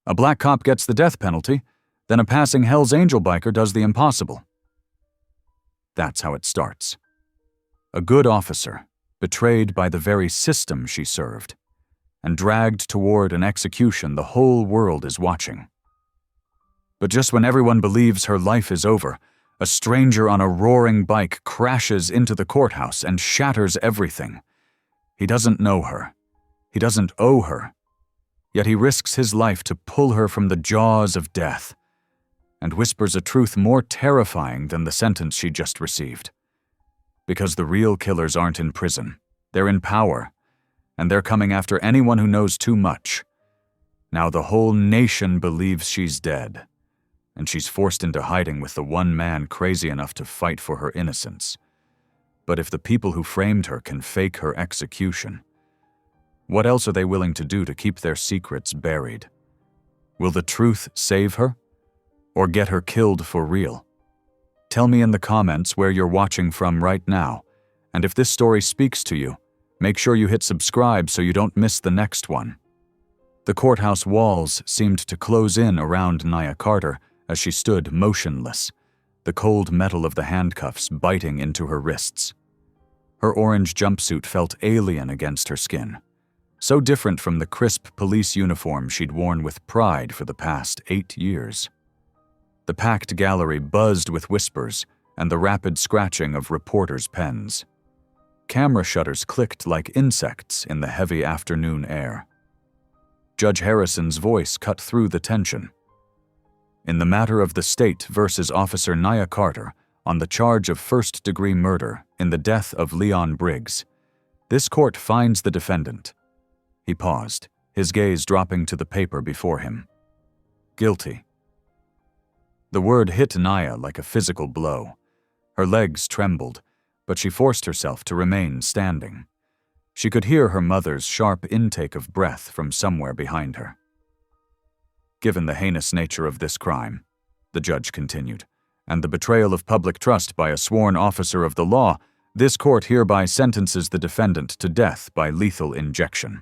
A black cop gets the death penalty, then a passing Hell's Angel biker does the impossible. That's how it starts. A good officer, betrayed by the very system she served, and dragged toward an execution the whole world is watching. But just when everyone believes her life is over, a stranger on a roaring bike crashes into the courthouse and shatters everything. He doesn't know her. He doesn't owe her. Yet he risks his life to pull her from the jaws of death, and whispers a truth more terrifying than the sentence she just received. Because the real killers aren't in prison. They're in power, and they're coming after anyone who knows too much. Now the whole nation believes she's dead, and she's forced into hiding with the one man crazy enough to fight for her innocence. But if the people who framed her can fake her execution, what else are they willing to do to keep their secrets buried? Will the truth save her, or get her killed for real? Tell me in the comments where you're watching from right now, and if this story speaks to you, make sure you hit subscribe so you don't miss the next one. The courthouse walls seemed to close in around Nia Carter as she stood motionless, the cold metal of the handcuffs biting into her wrists. Her orange jumpsuit felt alien against her skin, so different from the crisp police uniform she'd worn with pride for the past 8 years. The packed gallery buzzed with whispers and the rapid scratching of reporters' pens. Camera shutters clicked like insects in the heavy afternoon air. Judge Harrison's voice cut through the tension. In the matter of the state versus Officer Nia Carter on the charge of first-degree murder in the death of Leon Briggs, this court finds the defendant. He paused, his gaze dropping to the paper before him. Guilty. The word hit Nia like a physical blow. Her legs trembled, but she forced herself to remain standing. She could hear her mother's sharp intake of breath from somewhere behind her. Given the heinous nature of this crime, the judge continued, and the betrayal of public trust by a sworn officer of the law, this court hereby sentences the defendant to death by lethal injection.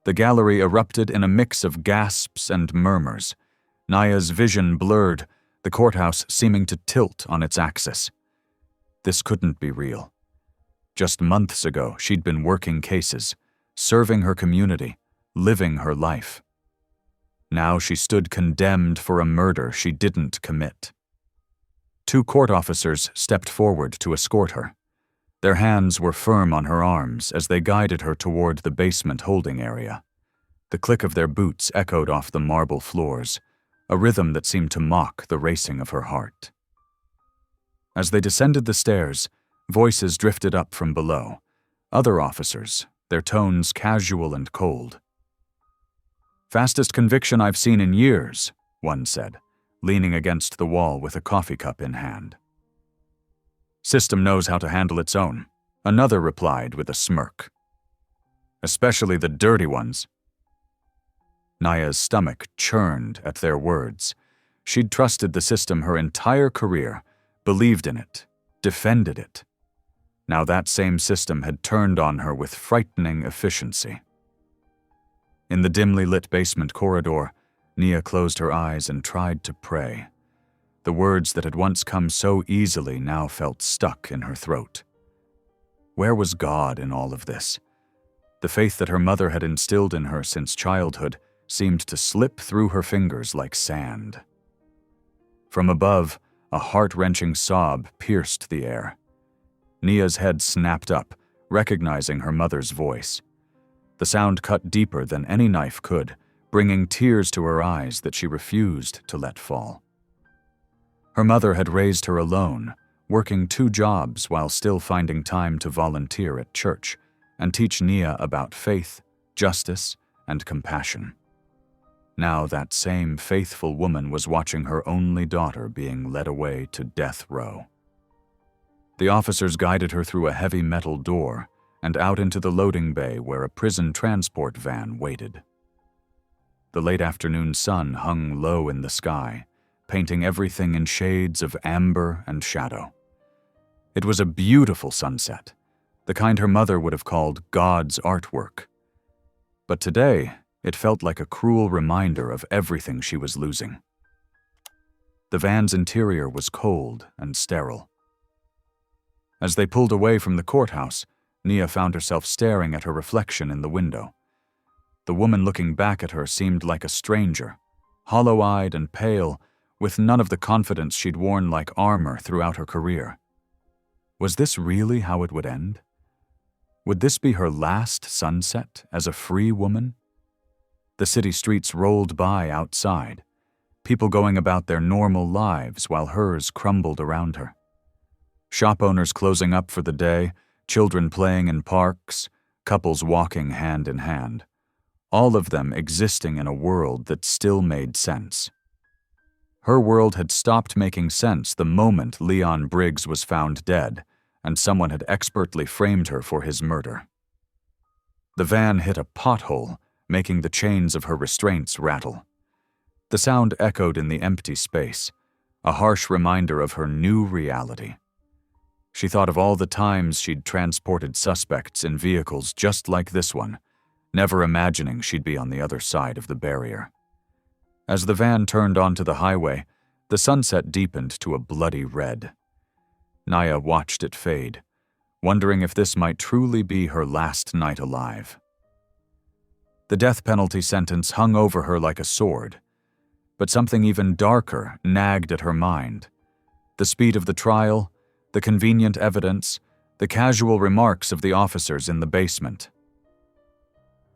The gallery erupted in a mix of gasps and murmurs. Nia's vision blurred, the courthouse seeming to tilt on its axis. This couldn't be real. Just months ago, she'd been working cases, serving her community, living her life. Now she stood condemned for a murder she didn't commit. 2 court officers stepped forward to escort her. Their hands were firm on her arms as they guided her toward the basement holding area. The click of their boots echoed off the marble floors, a rhythm that seemed to mock the racing of her heart. As they descended the stairs, voices drifted up from below. Other officers, their tones casual and cold. "Fastest conviction I've seen in years," one said, leaning against the wall with a coffee cup in hand. "System knows how to handle its own," another replied with a smirk. "Especially the dirty ones." Nia's stomach churned at their words. She'd trusted the system her entire career, believed in it, defended it. Now that same system had turned on her with frightening efficiency. In the dimly lit basement corridor, Nia closed her eyes and tried to pray. The words that had once come so easily now felt stuck in her throat. Where was God in all of this? The faith that her mother had instilled in her since childhood seemed to slip through her fingers like sand. From above, a heart-wrenching sob pierced the air. Nia's head snapped up, recognizing her mother's voice. The sound cut deeper than any knife could, bringing tears to her eyes that she refused to let fall. Her mother had raised her alone, working 2 jobs while still finding time to volunteer at church and teach Nia about faith, justice, and compassion. Now that same faithful woman was watching her only daughter being led away to death row. The officers guided her through a heavy metal door and out into the loading bay where a prison transport van waited. The late afternoon sun hung low in the sky, painting everything in shades of amber and shadow. It was a beautiful sunset, the kind her mother would have called God's artwork. But today, It felt like a cruel reminder of everything she was losing. The van's interior was cold and sterile. As they pulled away from the courthouse, Nia found herself staring at her reflection in the window. The woman looking back at her seemed like a stranger, hollow-eyed and pale, with none of the confidence she'd worn like armor throughout her career. Was this really how it would end? Would this be her last sunset as a free woman? The city streets rolled by outside, people going about their normal lives while hers crumbled around her. Shop owners closing up for the day, children playing in parks, couples walking hand in hand, all of them existing in a world that still made sense. Her world had stopped making sense the moment Leon Briggs was found dead, and someone had expertly framed her for his murder. The van hit a pothole, making the chains of her restraints rattle. The sound echoed in the empty space, a harsh reminder of her new reality. She thought of all the times she'd transported suspects in vehicles just like this one, never imagining she'd be on the other side of the barrier. As the van turned onto the highway, the sunset deepened to a bloody red. Nia watched it fade, wondering if this might truly be her last night alive. The death penalty sentence hung over her like a sword, but something even darker nagged at her mind. The speed of the trial, the convenient evidence, the casual remarks of the officers in the basement.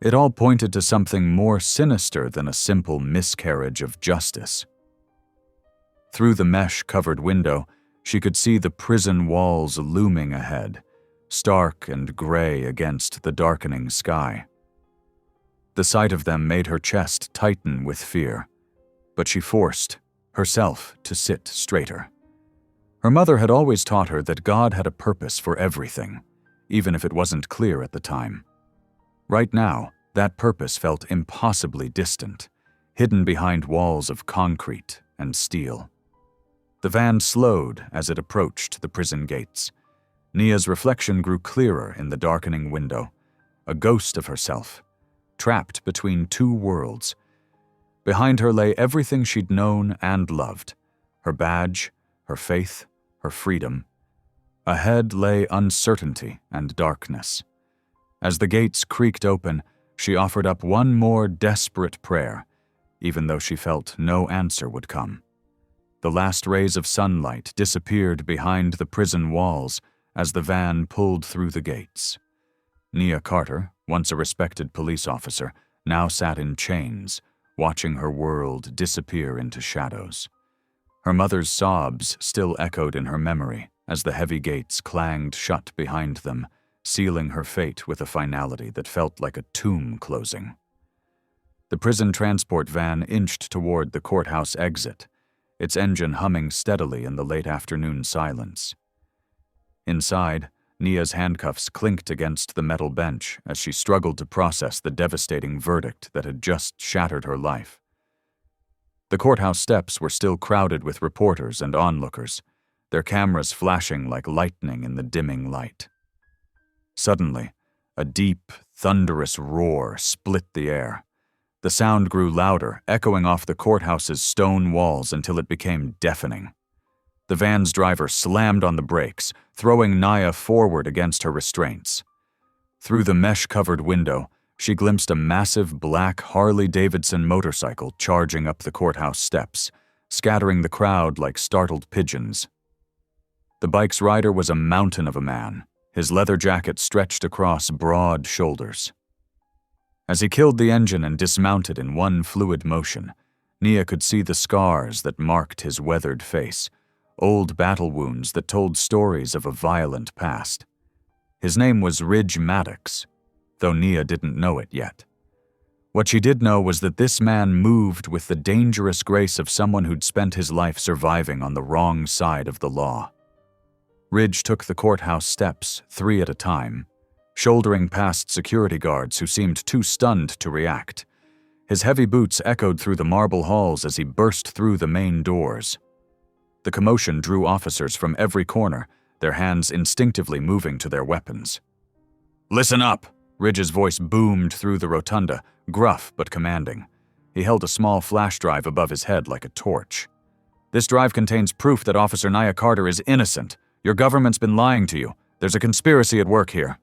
It all pointed to something more sinister than a simple miscarriage of justice. Through the mesh-covered window, she could see the prison walls looming ahead, stark and gray against the darkening sky. The sight of them made her chest tighten with fear, but she forced herself to sit straighter. Her mother had always taught her that God had a purpose for everything, even if it wasn't clear at the time. Right now, that purpose felt impossibly distant, hidden behind walls of concrete and steel. The van slowed as it approached the prison gates. Nia's reflection grew clearer in the darkening window, a ghost of herself, trapped between two worlds. Behind her lay everything she'd known and loved, her badge, her faith, her freedom. Ahead lay uncertainty and darkness. As the gates creaked open, she offered up one more desperate prayer, even though she felt no answer would come. The last rays of sunlight disappeared behind the prison walls as the van pulled through the gates. Nia Carter, once a respected police officer, now sat in chains, watching her world disappear into shadows. Her mother's sobs still echoed in her memory as the heavy gates clanged shut behind them, sealing her fate with a finality that felt like a tomb closing. The prison transport van inched toward the courthouse exit, its engine humming steadily in the late afternoon silence. Inside, Nia's handcuffs clinked against the metal bench as she struggled to process the devastating verdict that had just shattered her life. The courthouse steps were still crowded with reporters and onlookers, their cameras flashing like lightning in the dimming light. Suddenly, a deep, thunderous roar split the air. The sound grew louder, echoing off the courthouse's stone walls until it became deafening. The van's driver slammed on the brakes, throwing Nia forward against her restraints. Through the mesh-covered window, she glimpsed a massive black Harley-Davidson motorcycle charging up the courthouse steps, scattering the crowd like startled pigeons. The bike's rider was a mountain of a man, his leather jacket stretched across broad shoulders. As he killed the engine and dismounted in one fluid motion, Nia could see the scars that marked his weathered face, old battle wounds that told stories of a violent past. His name was Ridge Maddox, though Nia didn't know it yet. What she did know was that this man moved with the dangerous grace of someone who'd spent his life surviving on the wrong side of the law. Ridge took the courthouse steps, 3 at a time, shouldering past security guards who seemed too stunned to react. His heavy boots echoed through the marble halls as he burst through the main doors. The commotion drew officers from every corner, their hands instinctively moving to their weapons. "Listen up," Ridge's voice boomed through the rotunda, gruff but commanding. He held a small flash drive above his head like a torch. "This drive contains proof that Officer Nia Carter is innocent. Your government's been lying to you. There's a conspiracy at work here."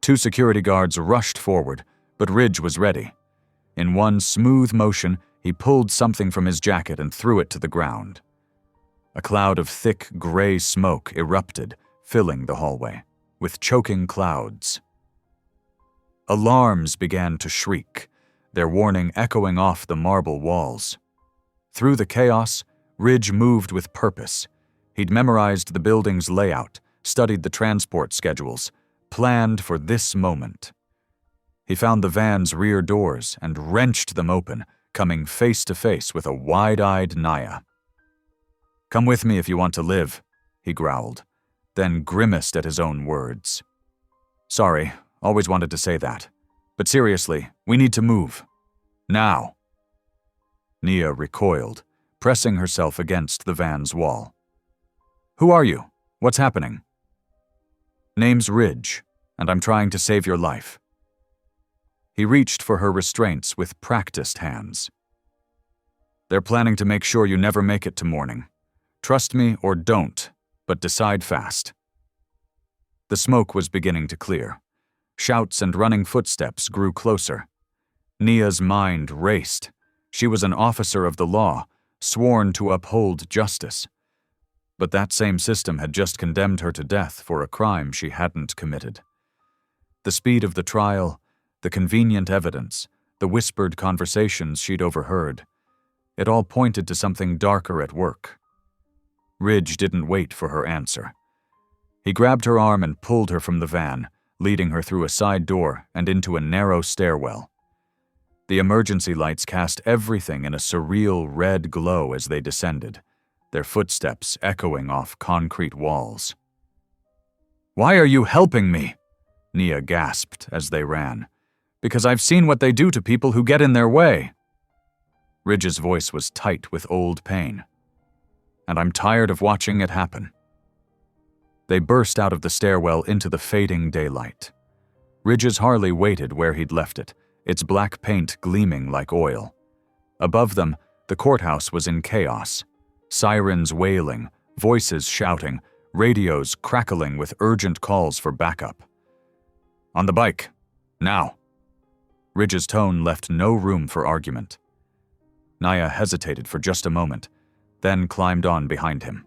2 security guards rushed forward, but Ridge was ready. In one smooth motion, he pulled something from his jacket and threw it to the ground. A cloud of thick, gray smoke erupted, filling the hallway, with choking clouds. Alarms began to shriek, their warning echoing off the marble walls. Through the chaos, Ridge moved with purpose. He'd memorized the building's layout, studied the transport schedules, planned for this moment. He found the van's rear doors and wrenched them open, coming face to face with a wide-eyed Nia. "Come with me if you want to live," he growled, then grimaced at his own words. "Sorry, always wanted to say that. But seriously, we need to move. Now." Nia recoiled, pressing herself against the van's wall. "Who are you? What's happening?" "Name's Ridge, and I'm trying to save your life." He reached for her restraints with practiced hands. "They're planning to make sure you never make it to morning. Trust me or don't, but decide fast." The smoke was beginning to clear. Shouts and running footsteps grew closer. Nia's mind raced. She was an officer of the law, sworn to uphold justice. But that same system had just condemned her to death for a crime she hadn't committed. The speed of the trial, the convenient evidence, the whispered conversations she'd overheard, it all pointed to something darker at work. Ridge didn't wait for her answer. He grabbed her arm and pulled her from the van, leading her through a side door and into a narrow stairwell. The emergency lights cast everything in a surreal red glow as they descended, their footsteps echoing off concrete walls. "Why are you helping me?" Nia gasped as they ran. "Because I've seen what they do to people who get in their way." Ridge's voice was tight with old pain. "And I'm tired of watching it happen." They burst out of the stairwell into the fading daylight. Ridge's Harley waited where he'd left it, its black paint gleaming like oil. Above them, the courthouse was in chaos. Sirens wailing, voices shouting, radios crackling with urgent calls for backup. "On the bike. Now." Ridge's tone left no room for argument. Nia hesitated for just a moment, then climbed on behind him.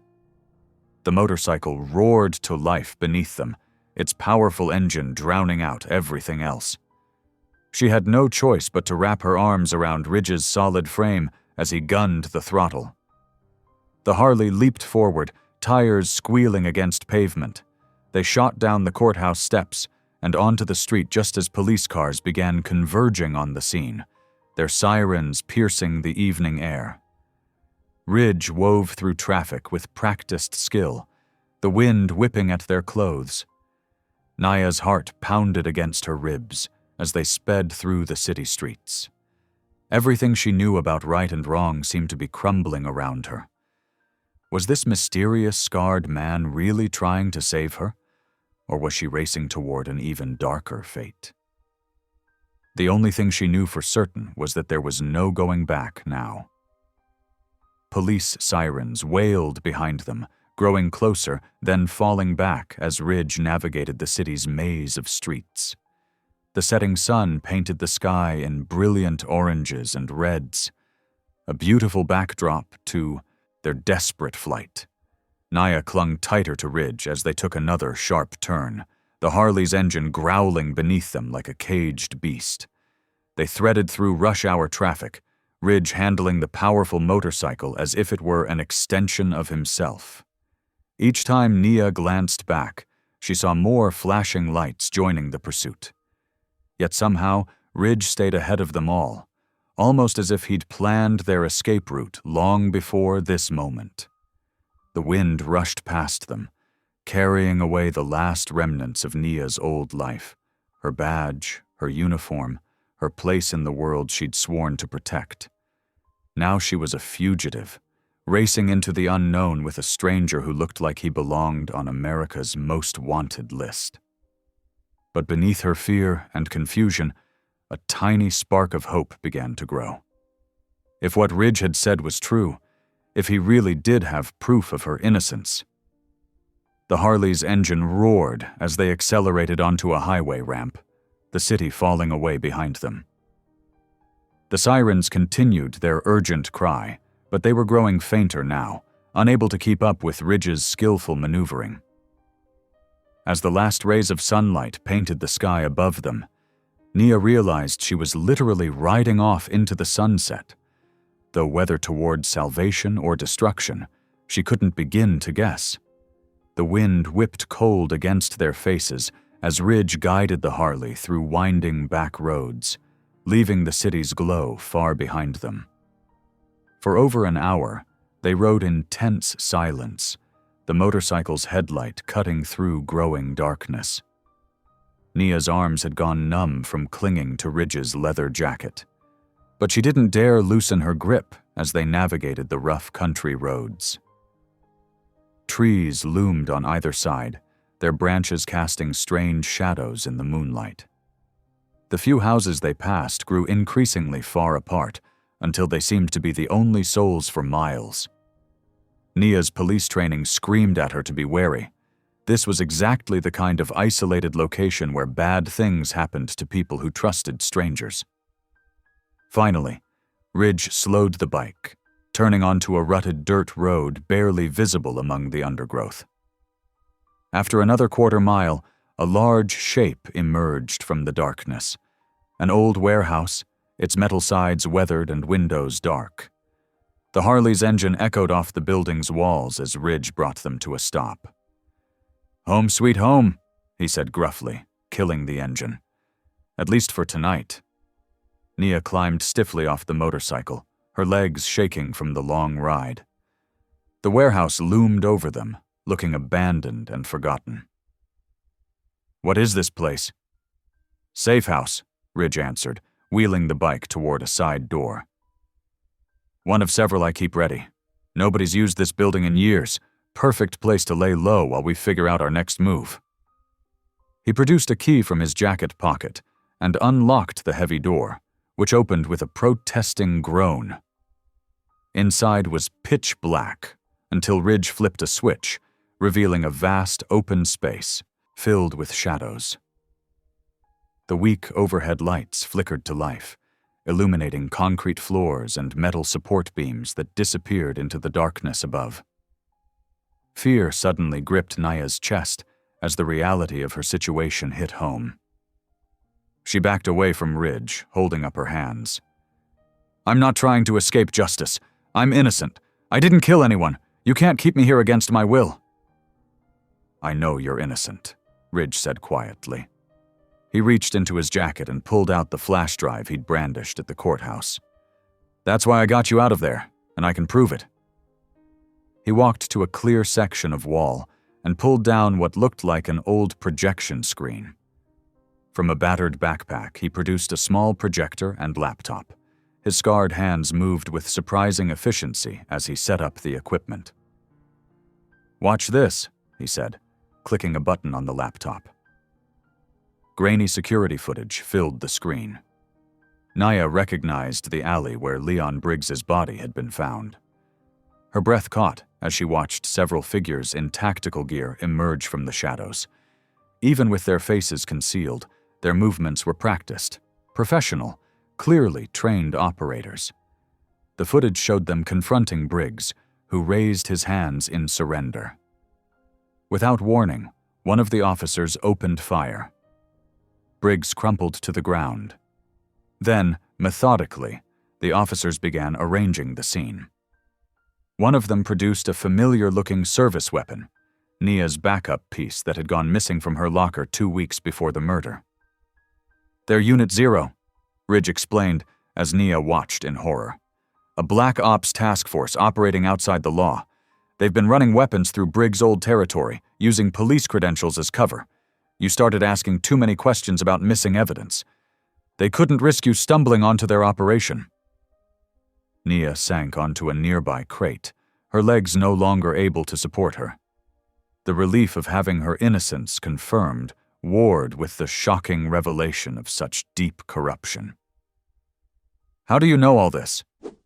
The motorcycle roared to life beneath them, its powerful engine drowning out everything else. She had no choice but to wrap her arms around Ridge's solid frame as he gunned the throttle. The Harley leaped forward, tires squealing against pavement. They shot down the courthouse steps and onto the street just as police cars began converging on the scene, their sirens piercing the evening air. Ridge wove through traffic with practiced skill, the wind whipping at their clothes. Nia's heart pounded against her ribs as they sped through the city streets. Everything she knew about right and wrong seemed to be crumbling around her. Was this mysterious, scarred man really trying to save her? Or was she racing toward an even darker fate? The only thing she knew for certain was that there was no going back now. Police sirens wailed behind them, growing closer, then falling back as Ridge navigated the city's maze of streets. The setting sun painted the sky in brilliant oranges and reds, a beautiful backdrop to their desperate flight. Nia clung tighter to Ridge as they took another sharp turn, the Harley's engine growling beneath them like a caged beast. They threaded through rush-hour traffic, Ridge handling the powerful motorcycle as if it were an extension of himself. Each time Nia glanced back, she saw more flashing lights joining the pursuit. Yet somehow, Ridge stayed ahead of them all, almost as if he'd planned their escape route long before this moment. The wind rushed past them, carrying away the last remnants of Nia's old life, her badge, her uniform, her place in the world she'd sworn to protect. Now she was a fugitive, racing into the unknown with a stranger who looked like he belonged on America's most wanted list. But beneath her fear and confusion, a tiny spark of hope began to grow. If what Ridge had said was true, if he really did have proof of her innocence. The Harley's engine roared as they accelerated onto a highway ramp, the city falling away behind them. The sirens continued their urgent cry, but they were growing fainter now, unable to keep up with Ridge's skillful maneuvering. As the last rays of sunlight painted the sky above them, Nia realized she was literally riding off into the sunset, though whether toward salvation or destruction, she couldn't begin to guess. The wind whipped cold against their faces as Ridge guided the Harley through winding back roads, leaving the city's glow far behind them. For over an hour, they rode in tense silence, the motorcycle's headlight cutting through growing darkness. Nia's arms had gone numb from clinging to Ridge's leather jacket, but she didn't dare loosen her grip as they navigated the rough country roads. Trees loomed on either side, their branches casting strange shadows in the moonlight. The few houses they passed grew increasingly far apart until they seemed to be the only souls for miles. Nia's police training screamed at her to be wary. This was exactly the kind of isolated location where bad things happened to people who trusted strangers. Finally, Ridge slowed the bike, turning onto a rutted dirt road barely visible among the undergrowth. After another quarter-mile, a large shape emerged from the darkness. An old warehouse, its metal sides weathered and windows dark. The Harley's engine echoed off the building's walls as Ridge brought them to a stop. "Home sweet home," he said gruffly, killing the engine. "At least for tonight." Nia climbed stiffly off the motorcycle, her legs shaking from the long ride. The warehouse loomed over them, looking abandoned and forgotten. "What is this place?" "Safe house," Ridge answered, wheeling the bike toward a side door. "One of several I keep ready. Nobody's used this building in years. Perfect place to lay low while we figure out our next move." He produced a key from his jacket pocket and unlocked the heavy door, which opened with a protesting groan. Inside was pitch black until Ridge flipped a switch, revealing a vast open space filled with shadows. The weak overhead lights flickered to life, illuminating concrete floors and metal support beams that disappeared into the darkness above. Fear suddenly gripped Nia's chest as the reality of her situation hit home. She backed away from Ridge, holding up her hands. "I'm not trying to escape justice. I'm innocent. I didn't kill anyone. You can't keep me here against my will." "I know you're innocent," Ridge said quietly. He reached into his jacket and pulled out the flash drive he'd brandished at the courthouse. "That's why I got you out of there, and I can prove it." He walked to a clear section of wall and pulled down what looked like an old projection screen. From a battered backpack, he produced a small projector and laptop. His scarred hands moved with surprising efficiency as he set up the equipment. "Watch this," he said, clicking a button on the laptop. Grainy security footage filled the screen. Nia recognized the alley where Leon Briggs's body had been found. Her breath caught as she watched several figures in tactical gear emerge from the shadows. Even with their faces concealed, their movements were practiced, professional, clearly trained operators. The footage showed them confronting Briggs, who raised his hands in surrender. Without warning, one of the officers opened fire. Briggs crumpled to the ground. Then, methodically, the officers began arranging the scene. One of them produced a familiar-looking service weapon, Nia's backup piece that had gone missing from her locker 2 weeks before the murder. "They're Unit Zero," Ridge explained as Nia watched in horror. "A Black Ops task force operating outside the law. They've been running weapons through Briggs' old territory, using police credentials as cover. You started asking too many questions about missing evidence. They couldn't risk you stumbling onto their operation." Nia sank onto a nearby crate, her legs no longer able to support her. The relief of having her innocence confirmed warred with the shocking revelation of such deep corruption. "How do you know all this?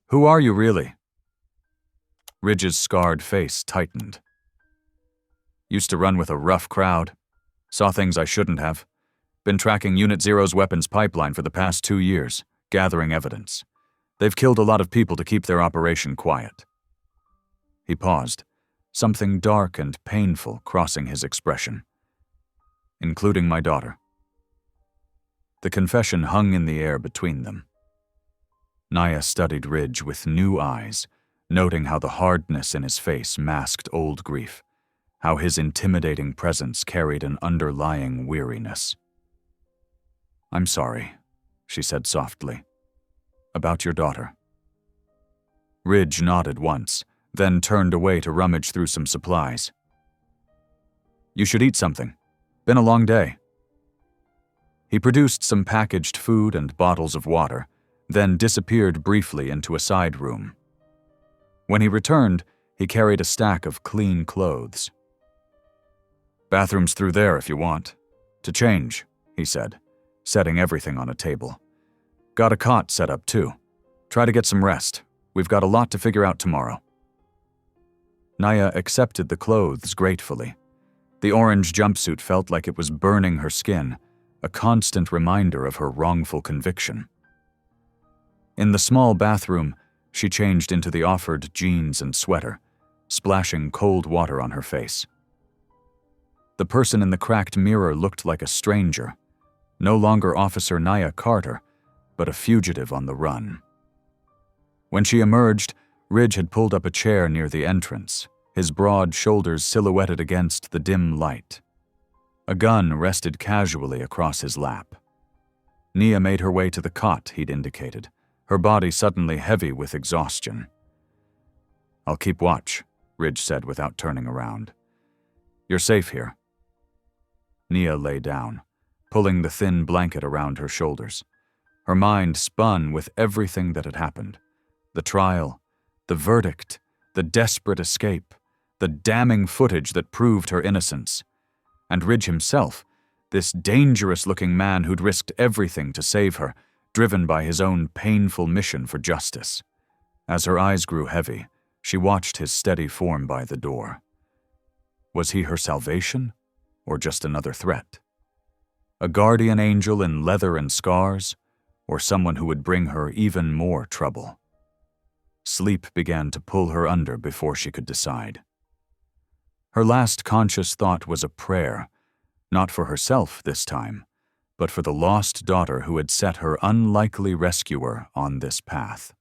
Who are you really?" Ridge's scarred face tightened. "Used to run with a rough crowd. Saw things I shouldn't have. Been tracking Unit Zero's weapons pipeline for the past 2 years, gathering evidence. They've killed a lot of people to keep their operation quiet." He paused, something dark and painful crossing his expression. "Including my daughter." The confession hung in the air between them. Nia studied Ridge with new eyes, noting how the hardness in his face masked old grief, how his intimidating presence carried an underlying weariness. "I'm sorry," she said softly. "About your daughter." Ridge nodded once, then turned away to rummage through some supplies. "You should eat something. Been a long day." He produced some packaged food and bottles of water, then disappeared briefly into a side room. When he returned, he carried a stack of clean clothes. "Bathroom's through there if you want. To change," he said, setting everything on a table. "Got a cot set up too. Try to get some rest. We've got a lot to figure out tomorrow." Nia accepted the clothes gratefully. The orange jumpsuit felt like it was burning her skin, a constant reminder of her wrongful conviction. In the small bathroom, she changed into the offered jeans and sweater, splashing cold water on her face. The person in the cracked mirror looked like a stranger, no longer Officer Nia Carter, but a fugitive on the run. When she emerged, Ridge had pulled up a chair near the entrance, his broad shoulders silhouetted against the dim light. A gun rested casually across his lap. Nia made her way to the cot he'd indicated, her body suddenly heavy with exhaustion. "I'll keep watch," Ridge said without turning around. "You're safe here." Nia lay down, pulling the thin blanket around her shoulders. Her mind spun with everything that had happened. The trial, the verdict, the desperate escape, the damning footage that proved her innocence. And Ridge himself, this dangerous-looking man who'd risked everything to save her, driven by his own painful mission for justice. As her eyes grew heavy, she watched his steady form by the door. Was he her salvation, or just another threat? A guardian angel in leather and scars, or someone who would bring her even more trouble? Sleep began to pull her under before she could decide. Her last conscious thought was a prayer, not for herself this time, but for the lost daughter who had set her unlikely rescuer on this path.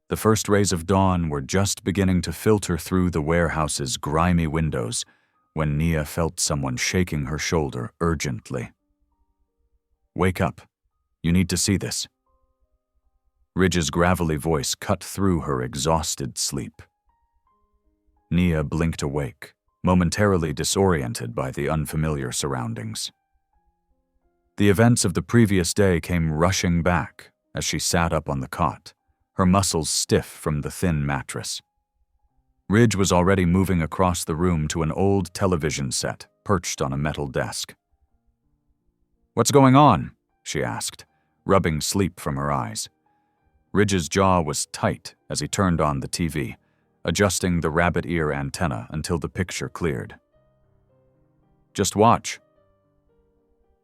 The first rays of dawn were just beginning to filter through the warehouse's grimy windows when Nia felt someone shaking her shoulder urgently. "Wake up. You need to see this." Ridge's gravelly voice cut through her exhausted sleep. Nia blinked awake, momentarily disoriented by the unfamiliar surroundings. The events of the previous day came rushing back as she sat up on the cot, her muscles stiff from the thin mattress. Ridge was already moving across the room to an old television set perched on a metal desk. "What's going on?" she asked, rubbing sleep from her eyes. Ridge's jaw was tight as he turned on the TV, adjusting the rabbit ear antenna until the picture cleared. "Just watch."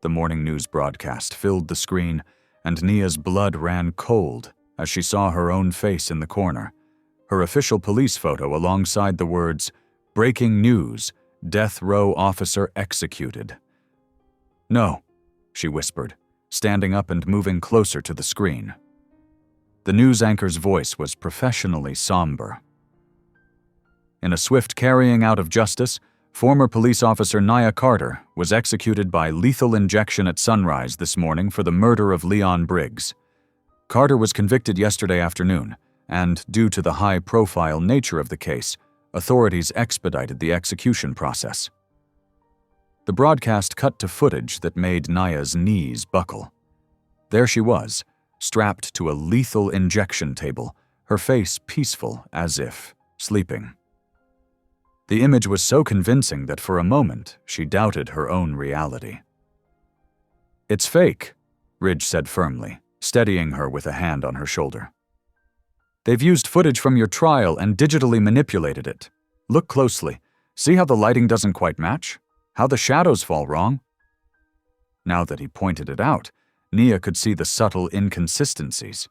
The morning news broadcast filled the screen, and Nia's blood ran cold as she saw her own face in the corner, her official police photo alongside the words, "Breaking news, death row officer executed." "No," she whispered, standing up and moving closer to the screen. The news anchor's voice was professionally somber. "In a swift carrying out of justice, former police officer Nia Carter was executed by lethal injection at sunrise this morning for the murder of Leon Briggs. Carter was convicted yesterday afternoon, and due to the high-profile nature of the case, authorities expedited the execution process." The broadcast cut to footage that made Nia's knees buckle. There she was, strapped to a lethal injection table, her face peaceful as if sleeping. The image was so convincing that for a moment she doubted her own reality. "It's fake," Ridge said firmly, steadying her with a hand on her shoulder. "They've used footage from your trial and digitally manipulated it. Look closely. See how the lighting doesn't quite match? How the shadows fall wrong?" Now that he pointed it out, Nia could see the subtle inconsistencies.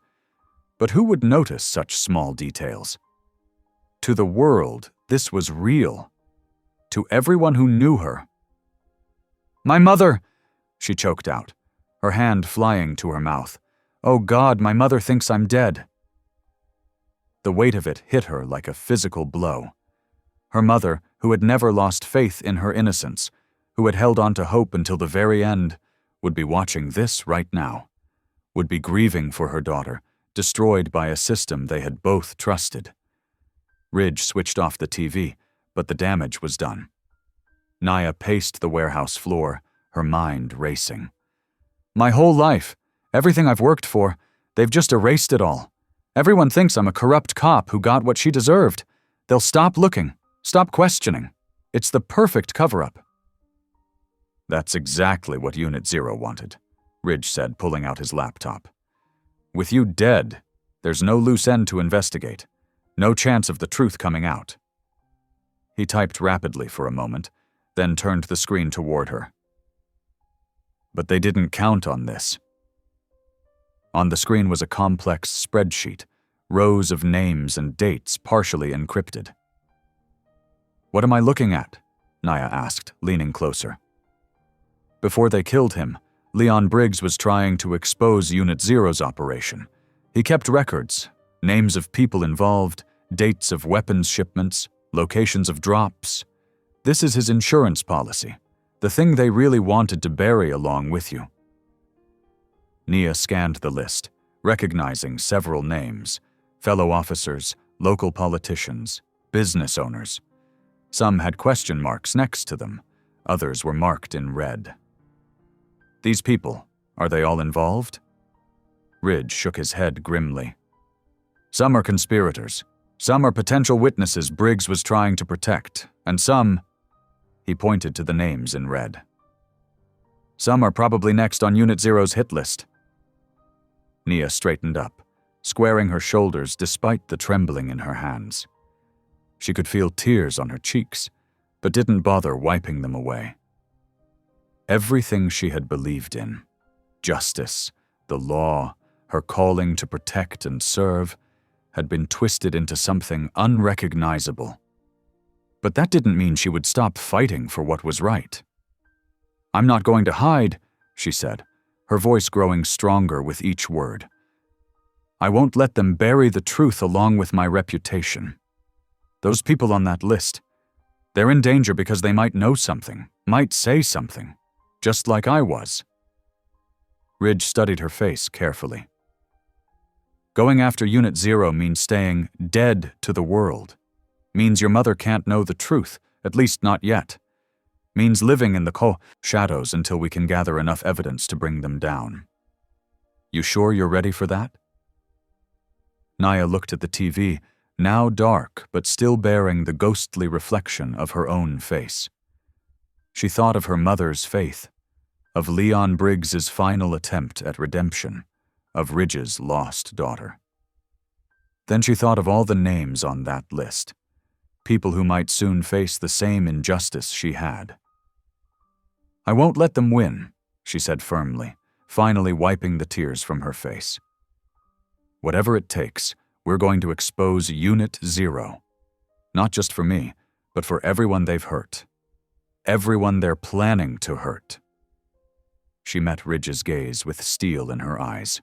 But who would notice such small details? To the world, this was real. To everyone who knew her. "My mother!" she choked out, her hand flying to her mouth. "Oh God, my mother thinks I'm dead." The weight of it hit her like a physical blow. Her mother, who had never lost faith in her innocence, who had held on to hope until the very end, would be watching this right now, would be grieving for her daughter, destroyed by a system they had both trusted. Ridge switched off the TV, but the damage was done. Nia paced the warehouse floor, her mind racing. "My whole life, everything I've worked for, they've just erased it all. Everyone thinks I'm a corrupt cop who got what she deserved. They'll stop looking, stop questioning. It's the perfect cover-up." "That's exactly what Unit Zero wanted," Ridge said, pulling out his laptop. "With you dead, there's no loose end to investigate. No chance of the truth coming out." He typed rapidly for a moment, then turned the screen toward her. But they didn't count on this. On the screen was a complex spreadsheet, rows of names and dates partially encrypted. "What am I looking at?" Nia asked, leaning closer. Before they killed him, Leon Briggs was trying to expose Unit Zero's operation. He kept records, names of people involved, dates of weapons shipments, locations of drops. This is his insurance policy, the thing they really wanted to bury along with you. Nia scanned the list, recognizing several names, fellow officers, local politicians, business owners. Some had question marks next to them, others were marked in red. "These people, are they all involved?" Ridge shook his head grimly. "Some are conspirators. Some are potential witnesses Briggs was trying to protect, and some—" he pointed to the names in red. "Some are probably next on Unit Zero's hit list." Nia straightened up, squaring her shoulders despite the trembling in her hands. She could feel tears on her cheeks, but didn't bother wiping them away. Everything she had believed in, justice, the law, her calling to protect and serve, had been twisted into something unrecognizable. But that didn't mean she would stop fighting for what was right. "I'm not going to hide," she said, her voice growing stronger with each word. "I won't let them bury the truth along with my reputation. Those people on that list, they're in danger because they might know something, might say something, just like I was." Ridge studied her face carefully. "Going after Unit Zero means staying dead to the world. Means your mother can't know the truth, at least not yet. Means living in the shadows until we can gather enough evidence to bring them down. You sure you're ready for that?" Nia looked at the TV, now dark but still bearing the ghostly reflection of her own face. She thought of her mother's faith, of Leon Briggs's final attempt at redemption, of Ridge's lost daughter. Then she thought of all the names on that list, people who might soon face the same injustice she had. "I won't let them win," she said firmly, finally wiping the tears from her face. "Whatever it takes, we're going to expose Unit Zero. Not just for me, but for everyone they've hurt. Everyone they're planning to hurt." She met Ridge's gaze with steel in her eyes.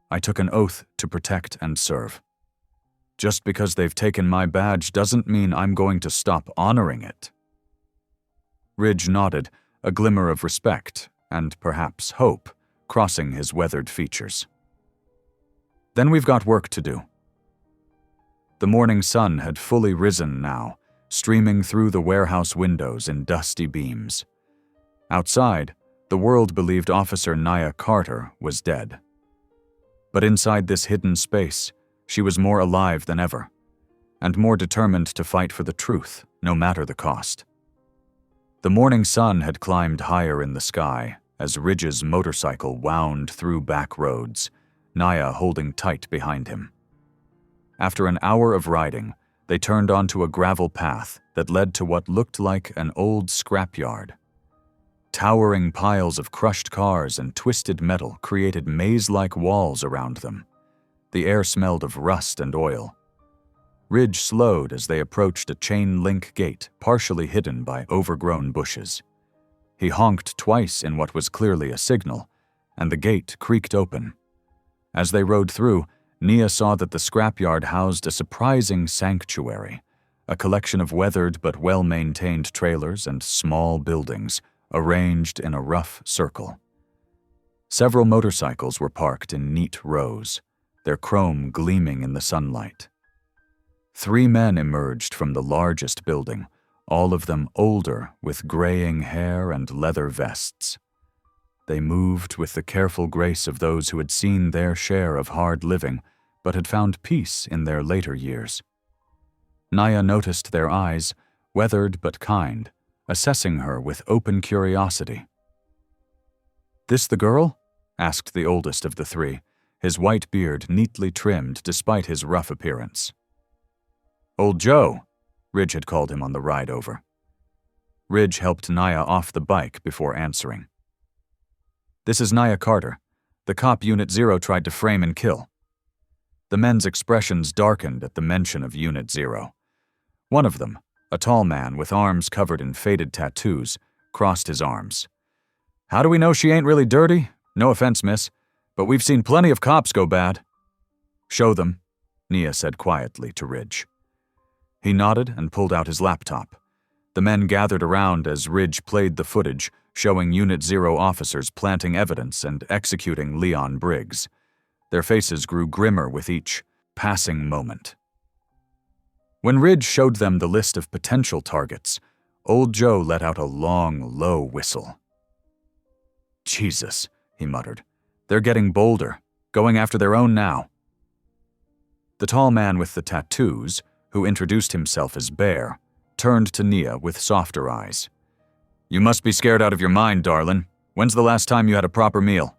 "I took an oath to protect and serve. Just because they've taken my badge doesn't mean I'm going to stop honoring it." Ridge nodded, a glimmer of respect, and perhaps hope, crossing his weathered features. "Then we've got work to do." The morning sun had fully risen now, streaming through the warehouse windows in dusty beams. Outside, the world believed Officer Nia Carter was dead. But inside this hidden space, she was more alive than ever. and more determined to fight for the truth, no matter the cost. The morning sun had climbed higher in the sky as Ridge's motorcycle wound through back roads, Naya holding tight behind him. After an hour of riding, they turned onto a gravel path that led to what looked like an old scrapyard. Towering piles of crushed cars and twisted metal created maze-like walls around them. The air smelled of rust and oil. Ridge slowed as they approached a chain-link gate partially hidden by overgrown bushes. He honked twice in what was clearly a signal, and the gate creaked open. As they rode through, Nia saw that the scrapyard housed a surprising sanctuary, a collection of weathered but well-maintained trailers and small buildings arranged in a rough circle. Several motorcycles were parked in neat rows, their chrome gleaming in the sunlight. 3 men emerged from the largest building, all of them older with graying hair and leather vests. They moved with the careful grace of those who had seen their share of hard living but had found peace in their later years. Naya noticed their eyes, weathered but kind, assessing her with open curiosity. "This the girl?" asked the oldest of the 3, his white beard neatly trimmed despite his rough appearance. "Old Joe," Ridge had called him on the ride over. Ridge helped Naya off the bike before answering. "This is Naya Carter. The cop Unit Zero tried to frame and kill." The men's expressions darkened at the mention of Unit Zero. One of them, a tall man with arms covered in faded tattoos, crossed his arms. "How do we know she ain't really dirty? No offense, miss, but we've seen plenty of cops go bad." "Show them," Nia said quietly to Ridge. He nodded and pulled out his laptop. The men gathered around as Ridge played the footage, showing Unit Zero officers planting evidence and executing Leon Briggs. Their faces grew grimmer with each passing moment. When Ridge showed them the list of potential targets, Old Joe let out a long, low whistle. "Jesus," he muttered. "They're getting bolder, going after their own now." The tall man with the tattoos, who introduced himself as Bear, turned to Nia with softer eyes. "You must be scared out of your mind, darlin'. When's the last time you had a proper meal?"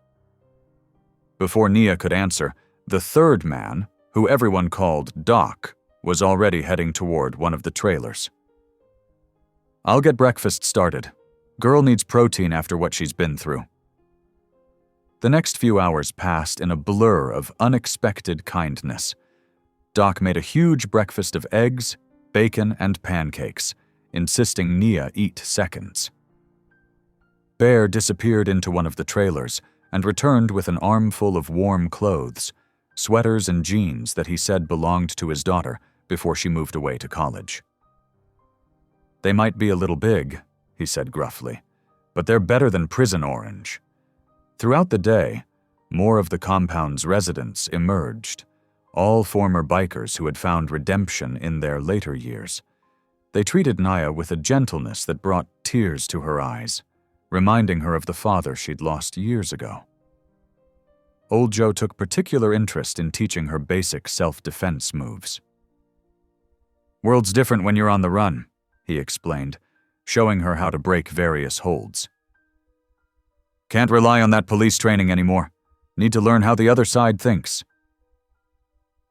Before Nia could answer, the 3rd man, who everyone called Doc, was already heading toward one of the trailers. "I'll get breakfast started. Girl needs protein after what she's been through." The next few hours passed in a blur of unexpected kindness. Doc made a huge breakfast of eggs, bacon, and pancakes, insisting Nia eat seconds. Bear disappeared into one of the trailers and returned with an armful of warm clothes, sweaters and jeans that he said belonged to his daughter before she moved away to college. "They might be a little big," he said gruffly, "but they're better than prison orange." Throughout the day, more of the compound's residents emerged, all former bikers who had found redemption in their later years. They treated Naya with a gentleness that brought tears to her eyes, reminding her of the father she'd lost years ago. Old Joe took particular interest in teaching her basic self-defense moves. "World's different when you're on the run," he explained, showing her how to break various holds. "Can't rely on that police training anymore. Need to learn how the other side thinks."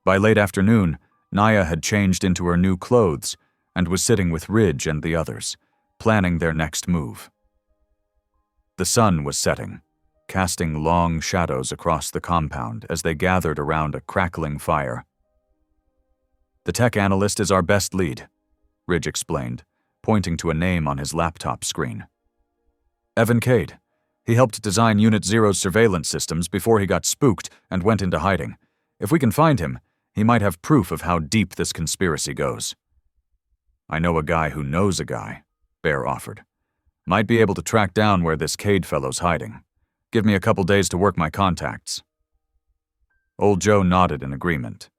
By late afternoon, Naya had changed into her new clothes and was sitting with Ridge and the others, planning their next move. The sun was setting, casting long shadows across the compound as they gathered around a crackling fire. "The tech analyst is our best lead," Ridge explained, pointing to a name on his laptop screen. "Evan Cade. He helped design Unit Zero's surveillance systems before he got spooked and went into hiding. If we can find him, he might have proof of how deep this conspiracy goes." "I know a guy who knows a guy," Bear offered. "Might be able to track down where this Cade fellow's hiding. Give me a couple days to work my contacts." Old Joe nodded in agreement.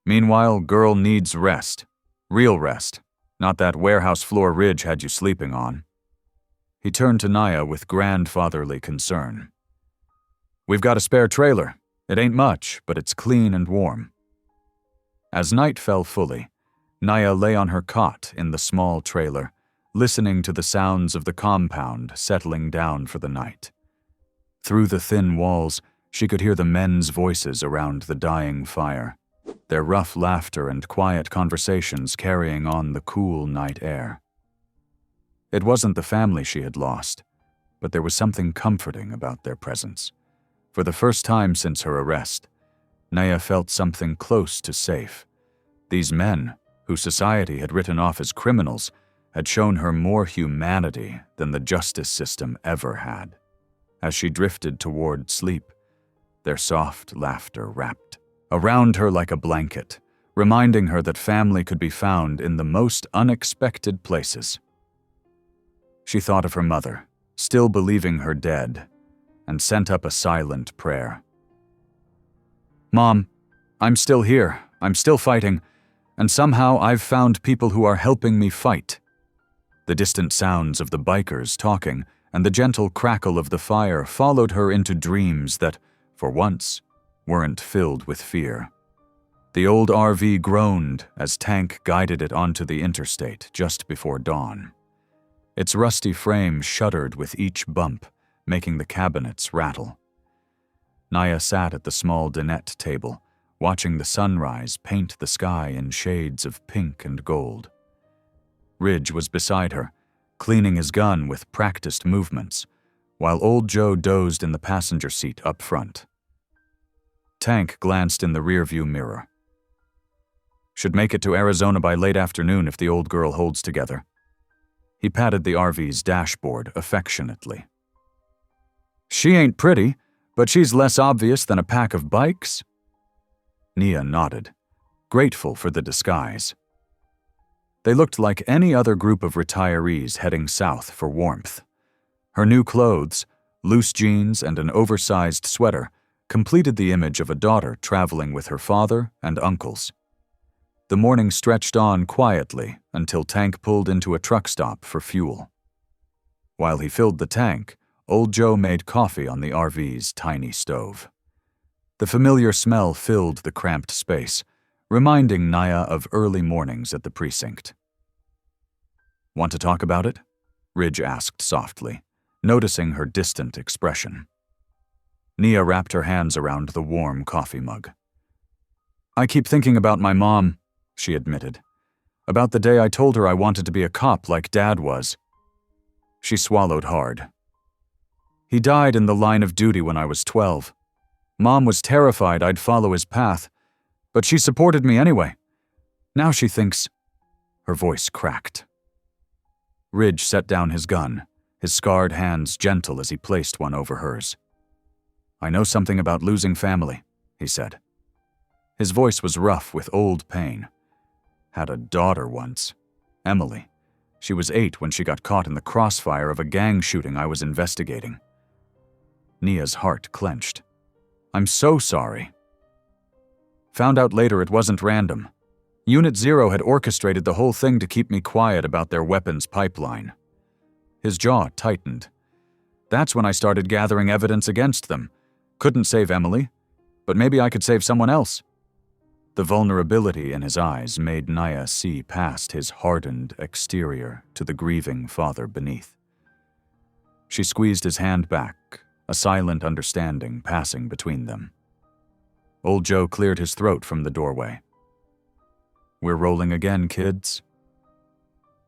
"Meanwhile, girl needs rest. Real rest, not that warehouse floor Ridge had you sleeping on." He turned to Naya with grandfatherly concern. "We've got a spare trailer. It ain't much, but it's clean and warm." As night fell fully, Naya lay on her cot in the small trailer, listening to the sounds of the compound settling down for the night. Through the thin walls, she could hear the men's voices around the dying fire, their rough laughter and quiet conversations carrying on the cool night air. It wasn't the family she had lost, but there was something comforting about their presence. For the first time since her arrest, Naya felt something close to safe. These men, who society had written off as criminals, had shown her more humanity than the justice system ever had. As she drifted toward sleep, their soft laughter wrapped around her like a blanket, reminding her that family could be found in the most unexpected places. She thought of her mother, still believing her dead, and sent up a silent prayer. "Mom, I'm still here, I'm still fighting, and somehow I've found people who are helping me fight." The distant sounds of the bikers talking and the gentle crackle of the fire followed her into dreams that, for once, weren't filled with fear. The old RV groaned as Tank guided it onto the interstate just before dawn. Its rusty frame shuddered with each bump, making the cabinets rattle. Naya sat at the small dinette table, watching the sunrise paint the sky in shades of pink and gold. Ridge was beside her, cleaning his gun with practiced movements, while old Joe dozed in the passenger seat up front. Tank glanced in the rearview mirror. "Should make it to Arizona by late afternoon if the old girl holds together." He patted the RV's dashboard affectionately. "She ain't pretty, but she's less obvious than a pack of bikes." Nia nodded, grateful for the disguise. They looked like any other group of retirees heading south for warmth. Her new clothes, loose jeans and an oversized sweater, completed the image of a daughter traveling with her father and uncles. The morning stretched on quietly until Tank pulled into a truck stop for fuel. While he filled the tank, old Joe made coffee on the RV's tiny stove. The familiar smell filled the cramped space, reminding Naya of early mornings at the precinct. "Want to talk about it?" Ridge asked softly, noticing her distant expression. Nia wrapped her hands around the warm coffee mug. "I keep thinking about my mom," she admitted. "About the day I told her I wanted to be a cop like Dad was." She swallowed hard. "He died in the line of duty when I was 12. Mom was terrified I'd follow his path, but she supported me anyway. Now she thinks—" Her voice cracked. Ridge set down his gun, his scarred hands gentle as he placed one over hers. "I know something about losing family," he said. His voice was rough with old pain. "Had a daughter once. Emily. She was 8 when she got caught in the crossfire of a gang shooting I was investigating." Nia's heart clenched. "I'm so sorry." "Found out later it wasn't random. Unit Zero had orchestrated the whole thing to keep me quiet about their weapons pipeline." His jaw tightened. "That's when I started gathering evidence against them. Couldn't save Emily, but maybe I could save someone else." The vulnerability in his eyes made Naya see past his hardened exterior to the grieving father beneath. She squeezed his hand back, a silent understanding passing between them. Old Joe cleared his throat from the doorway. "We're rolling again, kids."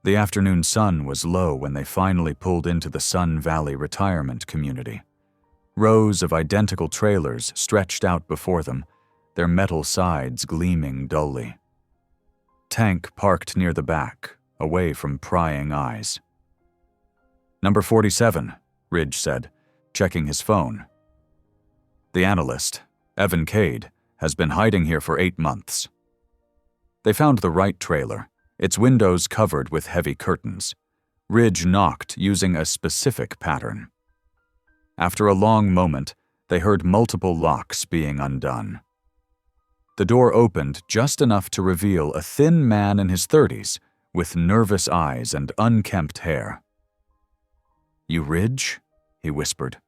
The afternoon sun was low when they finally pulled into the Sun Valley retirement community. Rows of identical trailers stretched out before them, their metal sides gleaming dully. Tank parked near the back, away from prying eyes. "Number 47, Ridge said, checking his phone. "The analyst, Evan Cade, has been hiding here for 8 months." They found the right trailer, its windows covered with heavy curtains. Ridge knocked using a specific pattern. After a long moment, they heard multiple locks being undone. The door opened just enough to reveal a thin man in his 30s with nervous eyes and unkempt hair. "You Ridge?" he whispered.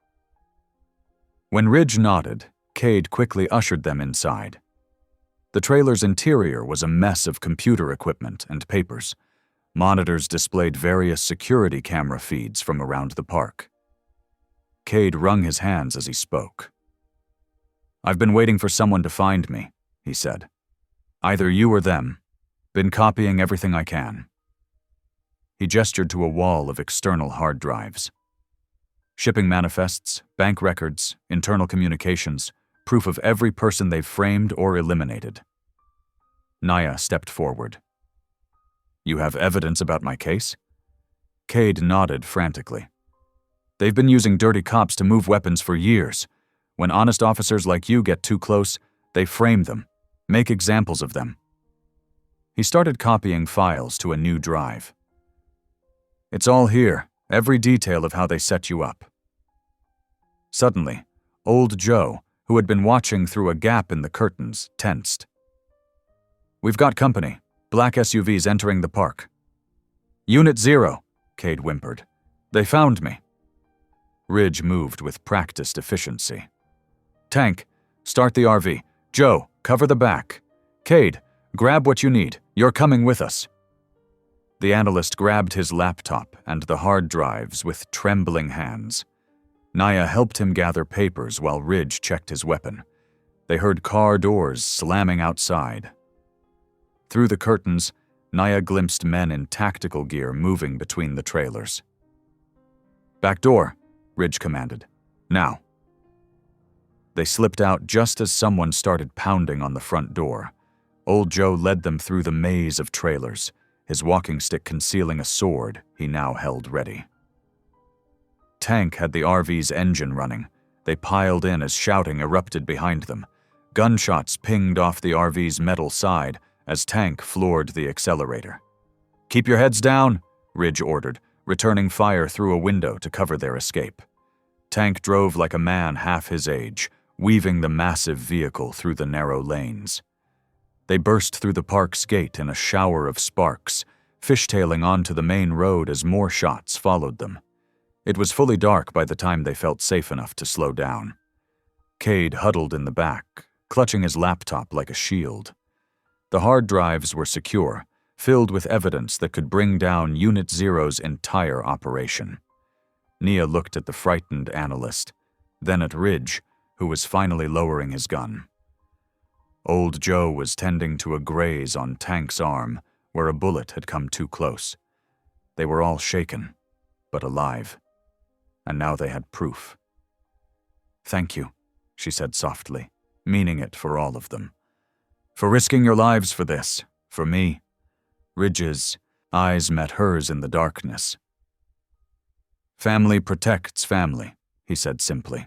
When Ridge nodded, Cade quickly ushered them inside. The trailer's interior was a mess of computer equipment and papers. Monitors displayed various security camera feeds from around the park. Cade wrung his hands as he spoke. "I've been waiting for someone to find me," he said. "Either you or them. Been copying everything I can." He gestured to a wall of external hard drives. Shipping manifests, bank records, internal communications, proof of every person they've framed or eliminated. Naya stepped forward. "You have evidence about my case?" Cade nodded frantically. "They've been using dirty cops to move weapons for years. When honest officers like you get too close, they frame them, make examples of them." He started copying files to a new drive. "It's all here, every detail of how they set you up." Suddenly, old Joe, who had been watching through a gap in the curtains, tensed. "We've got company. Black SUVs entering the park." "Unit 0, Cade whimpered. "They found me." Ridge moved with practiced efficiency. "Tank, start the RV. Joe, cover the back. Cade, grab what you need. You're coming with us." The analyst grabbed his laptop and the hard drives with trembling hands. Naya helped him gather papers while Ridge checked his weapon. They heard car doors slamming outside. Through the curtains, Naya glimpsed men in tactical gear moving between the trailers. "Back door," Ridge commanded. "Now." They slipped out just as someone started pounding on the front door. Old Joe led them through the maze of trailers, his walking stick concealing a sword he now held ready. Tank had the RV's engine running. They piled in as shouting erupted behind them. Gunshots pinged off the RV's metal side as Tank floored the accelerator. "Keep your heads down," Ridge ordered, returning fire through a window to cover their escape. Tank drove like a man half his age, weaving the massive vehicle through the narrow lanes. They burst through the park's gate in a shower of sparks, fishtailing onto the main road as more shots followed them. It was fully dark by the time they felt safe enough to slow down. Cade huddled in the back, clutching his laptop like a shield. The hard drives were secure, filled with evidence that could bring down Unit 0's entire operation. Nia looked at the frightened analyst, then at Ridge, who was finally lowering his gun. Old Joe was tending to a graze on Tank's arm, where a bullet had come too close. They were all shaken, but alive. And now they had proof. "Thank you," she said softly, meaning it for all of them. "For risking your lives for this, for me." Ridge's eyes met hers in the darkness. "Family protects family," he said simply.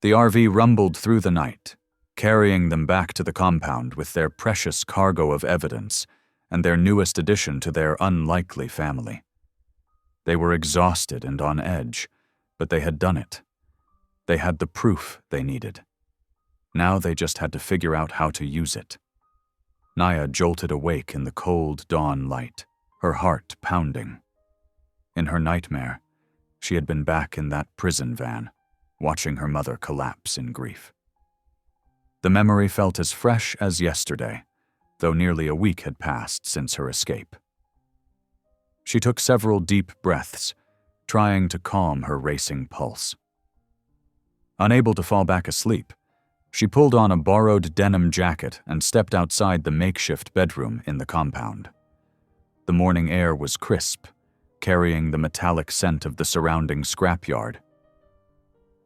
The RV rumbled through the night, carrying them back to the compound with their precious cargo of evidence and their newest addition to their unlikely family. They were exhausted and on edge, but they had done it. They had the proof they needed. Now they just had to figure out how to use it. Naya jolted awake in the cold dawn light, her heart pounding. In her nightmare, she had been back in that prison van, watching her mother collapse in grief. The memory felt as fresh as yesterday, though nearly a week had passed since her escape. She took several deep breaths, trying to calm her racing pulse. Unable to fall back asleep, she pulled on a borrowed denim jacket and stepped outside the makeshift bedroom in the compound. The morning air was crisp, carrying the metallic scent of the surrounding scrapyard.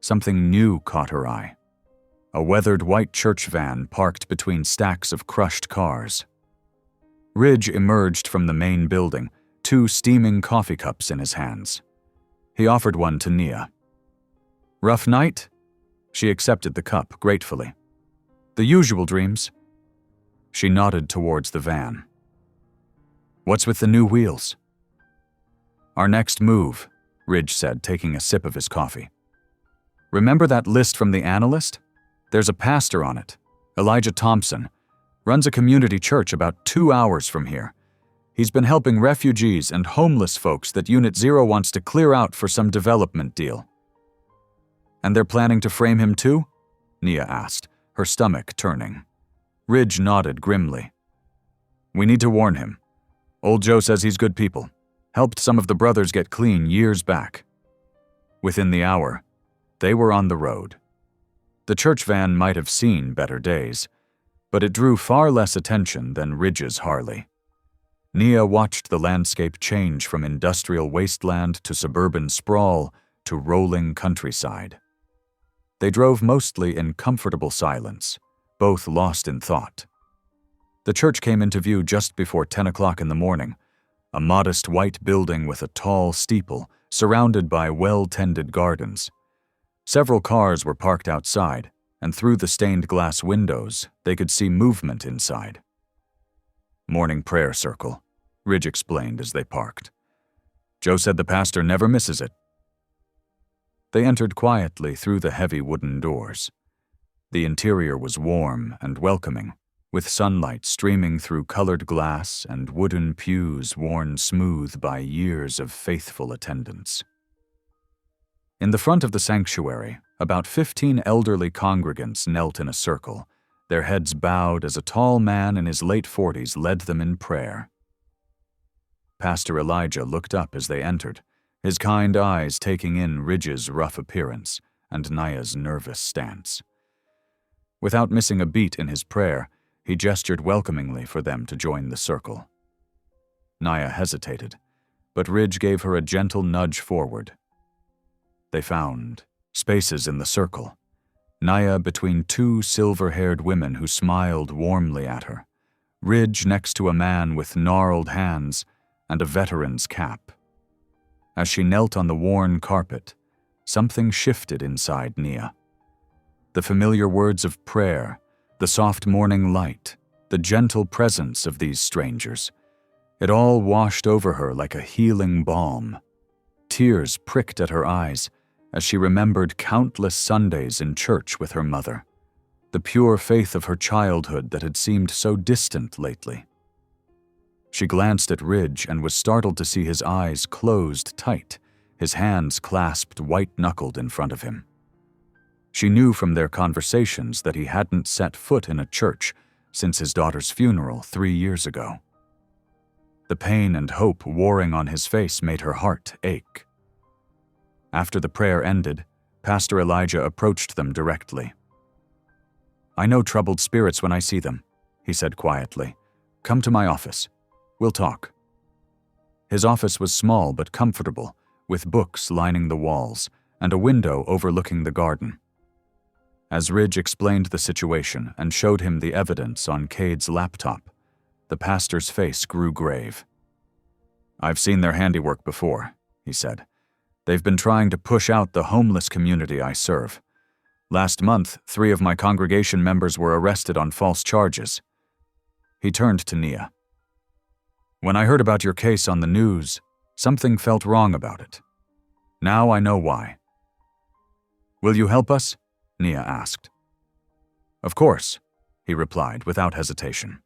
Something new caught her eye. A weathered white church van parked between stacks of crushed cars. Ridge emerged from the main building, 2 steaming coffee cups in his hands. He offered one to Nia. "Rough night?" She accepted the cup gratefully. "The usual dreams." She nodded towards the van. "What's with the new wheels?" "Our next move," Ridge said, taking a sip of his coffee. "Remember that list from the analyst? There's a pastor on it, Elijah Thompson, runs a community church about 2 hours from here. He's been helping refugees and homeless folks that Unit 0 wants to clear out for some development deal." "And they're planning to frame him too?" Nia asked, her stomach turning. Ridge nodded grimly. "We need to warn him. Old Joe says he's good people. Helped some of the brothers get clean years back." Within the hour, they were on the road. The church van might have seen better days, but it drew far less attention than Ridge's Harley. Nia watched the landscape change from industrial wasteland to suburban sprawl to rolling countryside. They drove mostly in comfortable silence, both lost in thought. The church came into view just before 10 o'clock in the morning, a modest white building with a tall steeple surrounded by well-tended gardens. Several cars were parked outside, and through the stained glass windows, they could see movement inside. "Morning prayer circle," Ridge explained as they parked. "Joe said the pastor never misses it." They entered quietly through the heavy wooden doors. The interior was warm and welcoming, with sunlight streaming through colored glass and wooden pews worn smooth by years of faithful attendance. In the front of the sanctuary, about 15 elderly congregants knelt in a circle, their heads bowed as a tall man in his late 40s led them in prayer. Pastor Elijah looked up as they entered, his kind eyes taking in Ridge's rough appearance and Nia's nervous stance. Without missing a beat in his prayer, he gestured welcomingly for them to join the circle. Nia hesitated, but Ridge gave her a gentle nudge forward. They found spaces in the circle, Nia between two silver-haired women who smiled warmly at her, Ridge next to a man with gnarled hands and a veteran's cap. As she knelt on the worn carpet, something shifted inside Nia. The familiar words of prayer, the soft morning light, the gentle presence of these strangers, it all washed over her like a healing balm. Tears pricked at her eyes as she remembered countless Sundays in church with her mother, the pure faith of her childhood that had seemed so distant lately. She glanced at Ridge and was startled to see his eyes closed tight, his hands clasped white-knuckled in front of him. She knew from their conversations that he hadn't set foot in a church since his daughter's funeral 3 years ago. The pain and hope warring on his face made her heart ache. After the prayer ended, Pastor Elijah approached them directly. "I know troubled spirits when I see them," he said quietly. "Come to my office. We'll talk." His office was small but comfortable, with books lining the walls and a window overlooking the garden. As Ridge explained the situation and showed him the evidence on Cade's laptop, the pastor's face grew grave. "I've seen their handiwork before," he said. "They've been trying to push out the homeless community I serve. Last month, 3 of my congregation members were arrested on false charges." He turned to Nia. "When I heard about your case on the news, something felt wrong about it. Now I know why." "Will you help us?" Nia asked. "Of course," he replied without hesitation.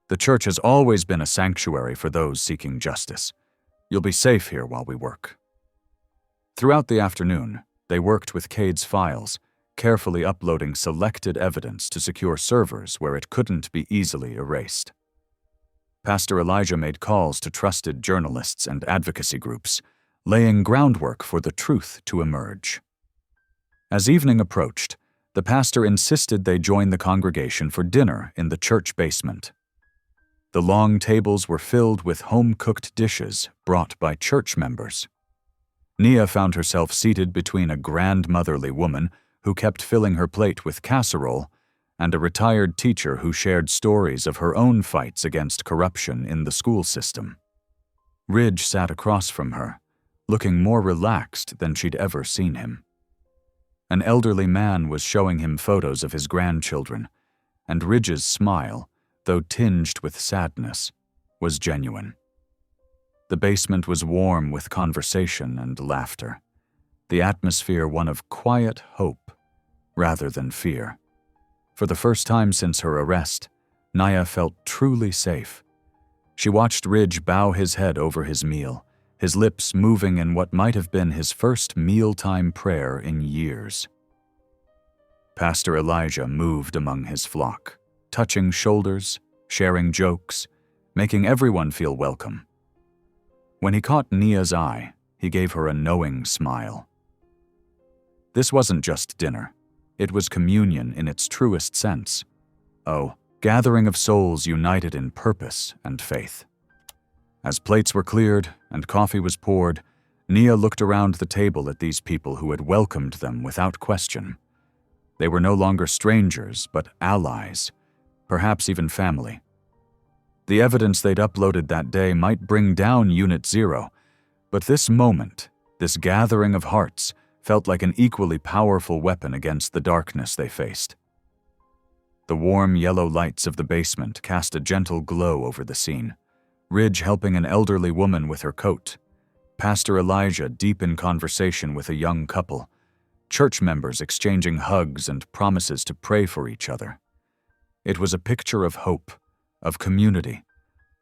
"The church has always been a sanctuary for those seeking justice. You'll be safe here while we work." Throughout the afternoon, they worked with Cade's files, carefully uploading selected evidence to secure servers where it couldn't be easily erased. Pastor Elijah made calls to trusted journalists and advocacy groups, laying groundwork for the truth to emerge. As evening approached, the pastor insisted they join the congregation for dinner in the church basement. The long tables were filled with home-cooked dishes brought by church members. Nia found herself seated between a grandmotherly woman who kept filling her plate with casserole and a retired teacher who shared stories of her own fights against corruption in the school system. Ridge sat across from her, looking more relaxed than she'd ever seen him. An elderly man was showing him photos of his grandchildren, and Ridge's smile, though tinged with sadness, was genuine. The basement was warm with conversation and laughter, the atmosphere one of quiet hope rather than fear. For the first time since her arrest, Nia felt truly safe. She watched Ridge bow his head over his meal, his lips moving in what might have been his first mealtime prayer in years. Pastor Elijah moved among his flock, touching shoulders, sharing jokes, making everyone feel welcome. When he caught Nia's eye, he gave her a knowing smile. This wasn't just dinner. It was communion in its truest sense. Oh, gathering of souls united in purpose and faith. As plates were cleared and coffee was poured, Nia looked around the table at these people who had welcomed them without question. They were no longer strangers, but allies, perhaps even family. The evidence they'd uploaded that day might bring down Unit Zero, but this moment, this gathering of hearts, felt like an equally powerful weapon against the darkness they faced. The warm yellow lights of the basement cast a gentle glow over the scene. Ridge helping an elderly woman with her coat, Pastor Elijah deep in conversation with a young couple, church members exchanging hugs and promises to pray for each other. It was a picture of hope, of community,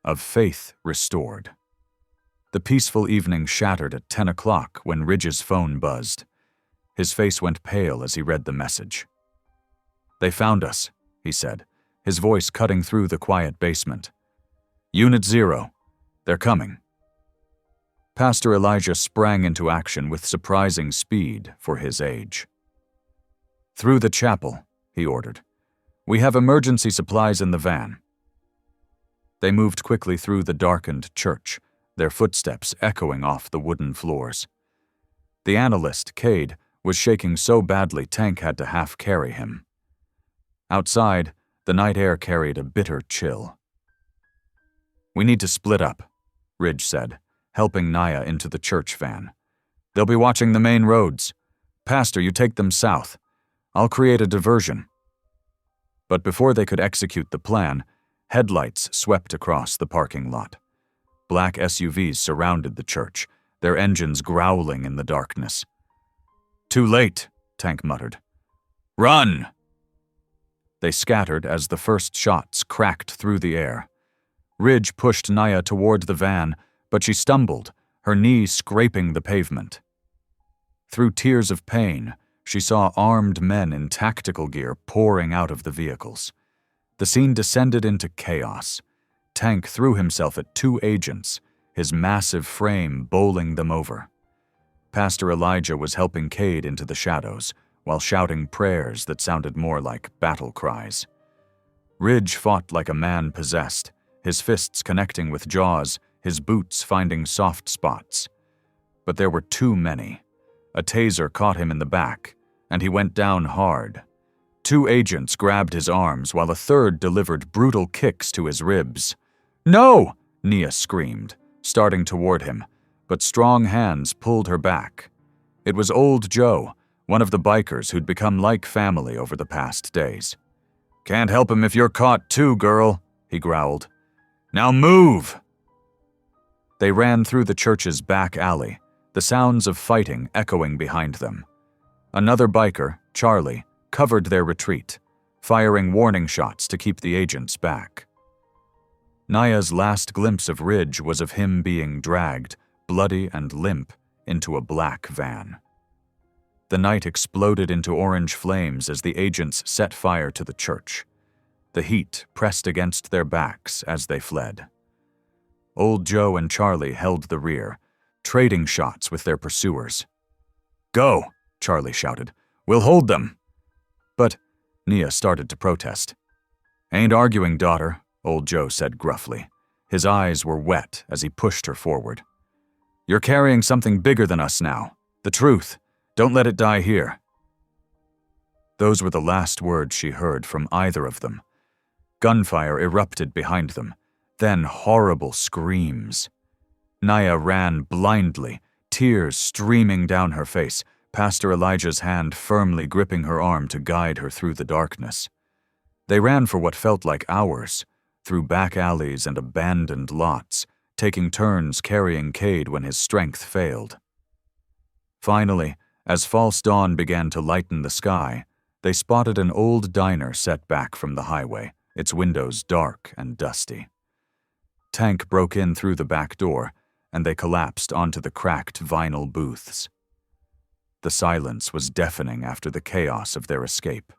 of faith restored. The peaceful evening shattered at 10 o'clock when Ridge's phone buzzed. His face went pale as he read the message. "They found us," he said, his voice cutting through the quiet basement. "Unit Zero, they're coming." Pastor Elijah sprang into action with surprising speed for his age. "Through the chapel," he ordered. "We have emergency supplies in the van." They moved quickly through the darkened church, their footsteps echoing off the wooden floors. The analyst, Cade, was shaking so badly Tank had to half carry him. Outside, the night air carried a bitter chill. "We need to split up," Ridge said, helping Nia into the church van. "They'll be watching the main roads. Pastor, you take them south. I'll create a diversion." But before they could execute the plan, headlights swept across the parking lot. Black SUVs surrounded the church, their engines growling in the darkness. "Too late," Tank muttered. "Run!" They scattered as the first shots cracked through the air. Ridge pushed Nia toward the van, but she stumbled, her knee scraping the pavement. Through tears of pain, she saw armed men in tactical gear pouring out of the vehicles. The scene descended into chaos. Tank threw himself at two agents, his massive frame bowling them over. Pastor Elijah was helping Cade into the shadows, while shouting prayers that sounded more like battle cries. Ridge fought like a man possessed, his fists connecting with jaws, his boots finding soft spots. But there were too many. A taser caught him in the back, and he went down hard. Two agents grabbed his arms while a third delivered brutal kicks to his ribs. "No!" Nia screamed, starting toward him, but strong hands pulled her back. It was Old Joe, one of the bikers who'd become like family over the past days. "Can't help him if you're caught too, girl," he growled. "Now move!" They ran through the church's back alley, the sounds of fighting echoing behind them. Another biker, Charlie, covered their retreat, firing warning shots to keep the agents back. Nia's last glimpse of Ridge was of him being dragged, bloody and limp, into a black van. The night exploded into orange flames as the agents set fire to the church. The heat pressed against their backs as they fled. Old Joe and Charlie held the rear, trading shots with their pursuers. "Go!" Charlie shouted. "We'll hold them!" But Nia started to protest. "Ain't arguing, daughter," Old Joe said gruffly. His eyes were wet as he pushed her forward. "You're carrying something bigger than us now. The truth. Don't let it die here." Those were the last words she heard from either of them. Gunfire erupted behind them, then horrible screams. Nia ran blindly, tears streaming down her face, Pastor Elijah's hand firmly gripping her arm to guide her through the darkness. They ran for what felt like hours, through back alleys and abandoned lots, taking turns carrying Cade when his strength failed. Finally, as false dawn began to lighten the sky, they spotted an old diner set back from the highway, its windows dark and dusty. Tank broke in through the back door, and they collapsed onto the cracked vinyl booths. The silence was deafening after the chaos of their escape.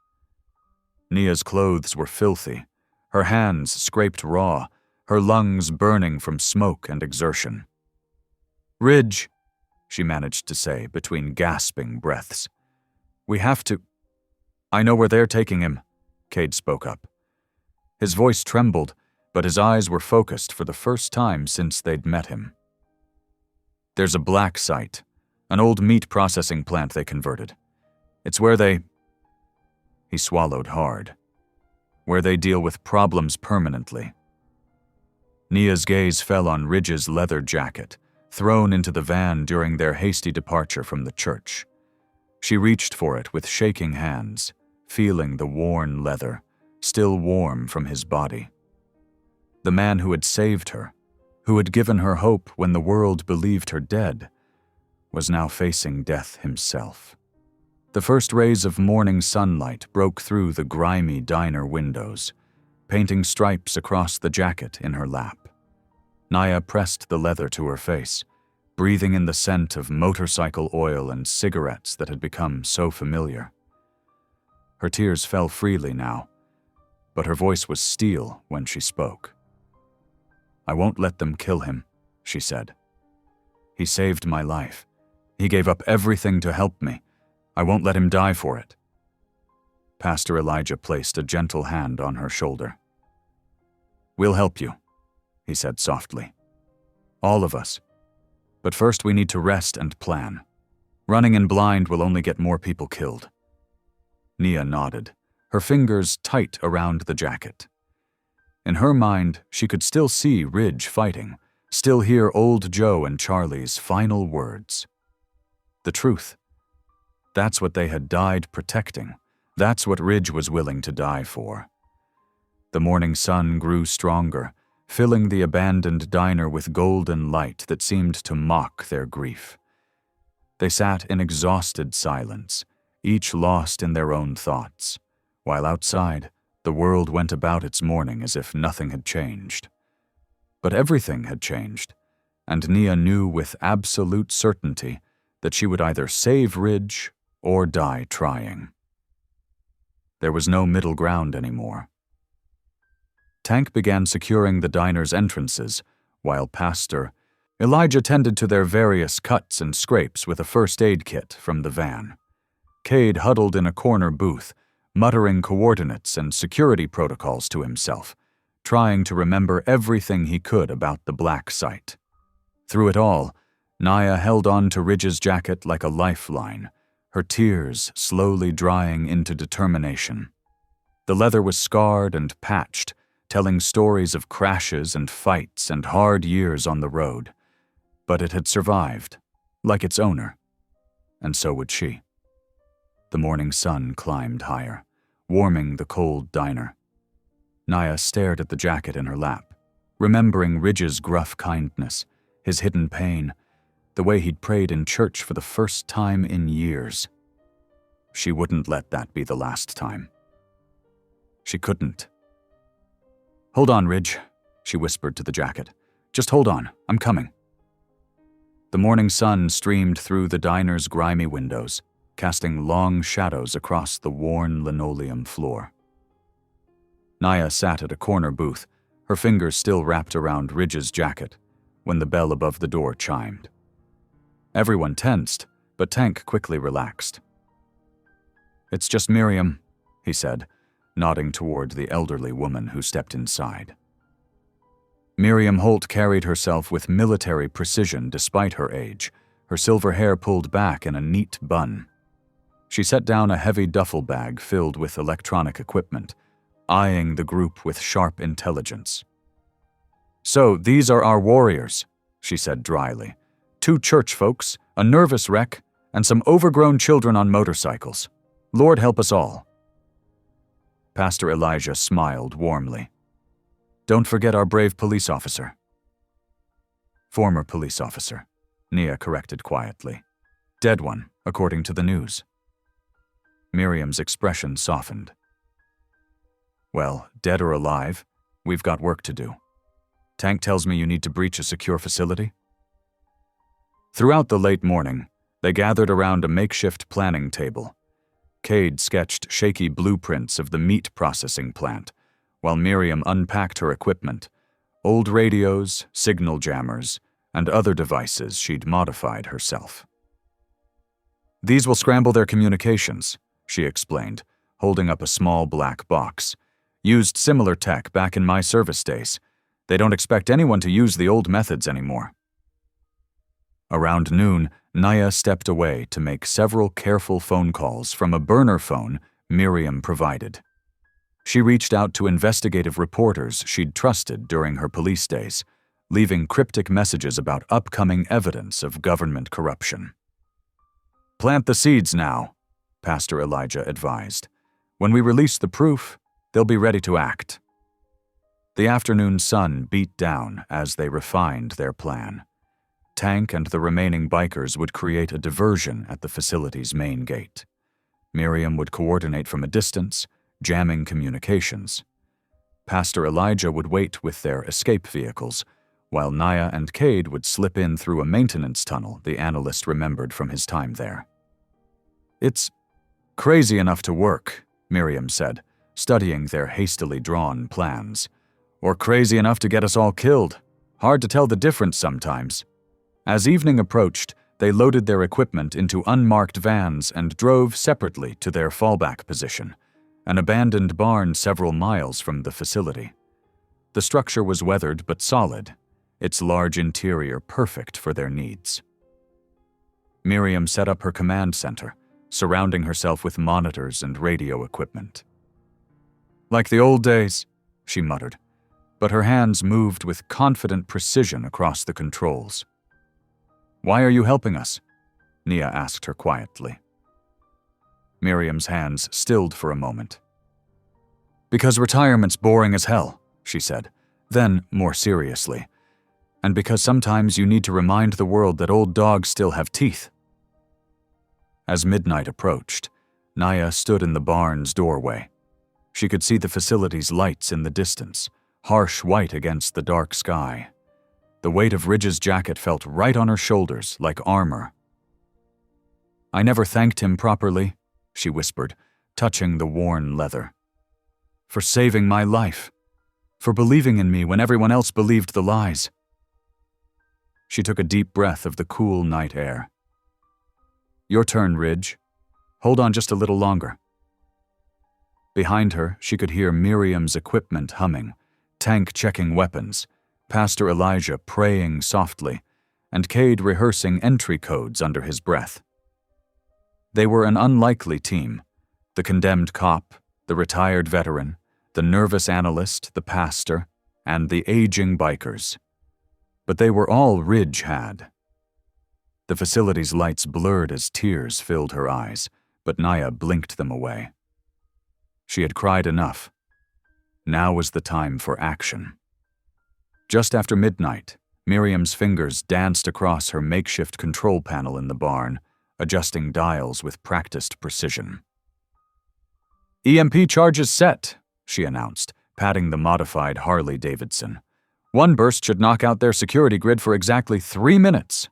Nia's clothes were filthy, her hands scraped raw, her lungs burning from smoke and exertion. "Ridge," she managed to say between gasping breaths. "We have to—" "I know where they're taking him," Cade spoke up. His voice trembled, but his eyes were focused for the first time since they'd met him. "There's a black site, an old meat processing plant they converted. It's where they—" He swallowed hard. "Where they deal with problems permanently." Nia's gaze fell on Ridge's leather jacket, thrown into the van during their hasty departure from the church. She reached for it with shaking hands, feeling the worn leather, still warm from his body. The man who had saved her, who had given her hope when the world believed her dead, was now facing death himself. The first rays of morning sunlight broke through the grimy diner windows, painting stripes across the jacket in her lap. Nia pressed the leather to her face, breathing in the scent of motorcycle oil and cigarettes that had become so familiar. Her tears fell freely now, but her voice was steel when she spoke. "I won't let them kill him," she said. "He saved my life. He gave up everything to help me. I won't let him die for it." Pastor Elijah placed a gentle hand on her shoulder. "We'll help you," he said softly. "All of us. But first we need to rest and plan. Running in blind will only get more people killed." Nia nodded, her fingers tight around the jacket. In her mind, she could still see Ridge fighting, still hear old Joe and Charlie's final words. The truth. That's what they had died protecting. That's what Ridge was willing to die for. The morning sun grew stronger, filling the abandoned diner with golden light that seemed to mock their grief. They sat in exhausted silence, each lost in their own thoughts, while outside, the world went about its morning as if nothing had changed. But everything had changed, and Nia knew with absolute certainty that she would either save Ridge or die trying. There was no middle ground anymore. Tank began securing the diner's entrances, while Pastor Elijah tended to their various cuts and scrapes with a first aid kit from the van. Cade huddled in a corner booth, muttering coordinates and security protocols to himself, trying to remember everything he could about the black site. Through it all, Nia held on to Ridge's jacket like a lifeline, her tears slowly drying into determination. The leather was scarred and patched, telling stories of crashes and fights and hard years on the road. But it had survived, like its owner. And so would she. The morning sun climbed higher, warming the cold diner. Nia stared at the jacket in her lap, remembering Ridge's gruff kindness, his hidden pain, the way he'd prayed in church for the first time in years. She wouldn't let that be the last time. She couldn't. "Hold on, Ridge," she whispered to the jacket. "Just hold on, I'm coming." The morning sun streamed through the diner's grimy windows, casting long shadows across the worn linoleum floor. Nia sat at a corner booth, her fingers still wrapped around Ridge's jacket, when the bell above the door chimed. Everyone tensed, but Tank quickly relaxed. "It's just Miriam," he said, nodding toward the elderly woman who stepped inside. Miriam Holt carried herself with military precision despite her age, her silver hair pulled back in a neat bun. She set down a heavy duffel bag filled with electronic equipment, eyeing the group with sharp intelligence. "So, these are our warriors," she said dryly. "2 church folks, a nervous wreck, and some overgrown children on motorcycles. Lord help us all." Pastor Elijah smiled warmly. "Don't forget our brave police officer." "Former police officer," Nia corrected quietly. "Dead one, according to the news." Miriam's expression softened. "Well, dead or alive, we've got work to do. Tank tells me you need to breach a secure facility?" Throughout the late morning, they gathered around a makeshift planning table. Cade sketched shaky blueprints of the meat processing plant, while Miriam unpacked her equipment, old radios, signal jammers, and other devices she'd modified herself. "These will scramble their communications," she explained, holding up a small black box. "Used similar tech back in my service days. They don't expect anyone to use the old methods anymore." Around noon, Naya stepped away to make several careful phone calls from a burner phone Miriam provided. She reached out to investigative reporters she'd trusted during her police days, leaving cryptic messages about upcoming evidence of government corruption. "Plant the seeds now," Pastor Elijah advised. "When we release the proof, they'll be ready to act." The afternoon sun beat down as they refined their plan. Tank and the remaining bikers would create a diversion at the facility's main gate. Miriam would coordinate from a distance, jamming communications. Pastor Elijah would wait with their escape vehicles, while Naya and Cade would slip in through a maintenance tunnel the analyst remembered from his time there. "It's crazy enough to work," Miriam said, studying their hastily drawn plans. "Or crazy enough to get us all killed. Hard to tell the difference sometimes." As evening approached, they loaded their equipment into unmarked vans and drove separately to their fallback position, an abandoned barn several miles from the facility. The structure was weathered but solid, its large interior perfect for their needs. Miriam set up her command center, surrounding herself with monitors and radio equipment. "Like the old days," she muttered, but her hands moved with confident precision across the controls. "Why are you helping us?" Nia asked her quietly. Miriam's hands stilled for a moment. "Because retirement's boring as hell," she said, then more seriously. "And because sometimes you need to remind the world that old dogs still have teeth." As midnight approached, Naya stood in the barn's doorway. She could see the facility's lights in the distance, harsh white against the dark sky. The weight of Ridge's jacket felt right on her shoulders, like armor. "I never thanked him properly," she whispered, touching the worn leather. "For saving my life. For believing in me when everyone else believed the lies." She took a deep breath of the cool night air. "Your turn, Ridge. Hold on just a little longer." Behind her, she could hear Miriam's equipment humming, Tank checking weapons, Pastor Elijah praying softly, and Cade rehearsing entry codes under his breath. They were an unlikely team: the condemned cop, the retired veteran, the nervous analyst, the pastor, and the aging bikers. But they were all Ridge had. The facility's lights blurred as tears filled her eyes, but Naya blinked them away. She had cried enough. Now was the time for action. Just after midnight, Miriam's fingers danced across her makeshift control panel in the barn, adjusting dials with practiced precision. "EMP charges set," she announced, patting the modified Harley-Davidson. "One burst should knock out their security grid for exactly 3 minutes."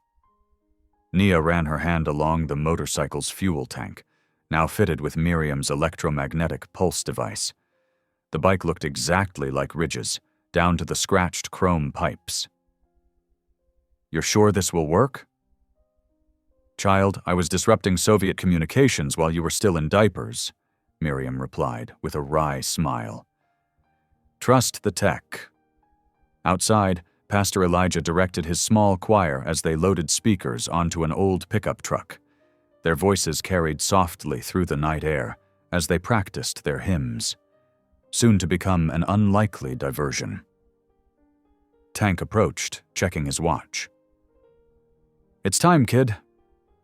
Nia ran her hand along the motorcycle's fuel tank, now fitted with Miriam's electromagnetic pulse device. The bike looked exactly like Ridge's, down to the scratched chrome pipes. "You're sure this will work?" "Child, I was disrupting Soviet communications while you were still in diapers," Miriam replied with a wry smile. "Trust the tech." Outside, Pastor Elijah directed his small choir as they loaded speakers onto an old pickup truck. Their voices carried softly through the night air as they practiced their hymns, soon to become an unlikely diversion. Tank approached, checking his watch. "It's time, kid."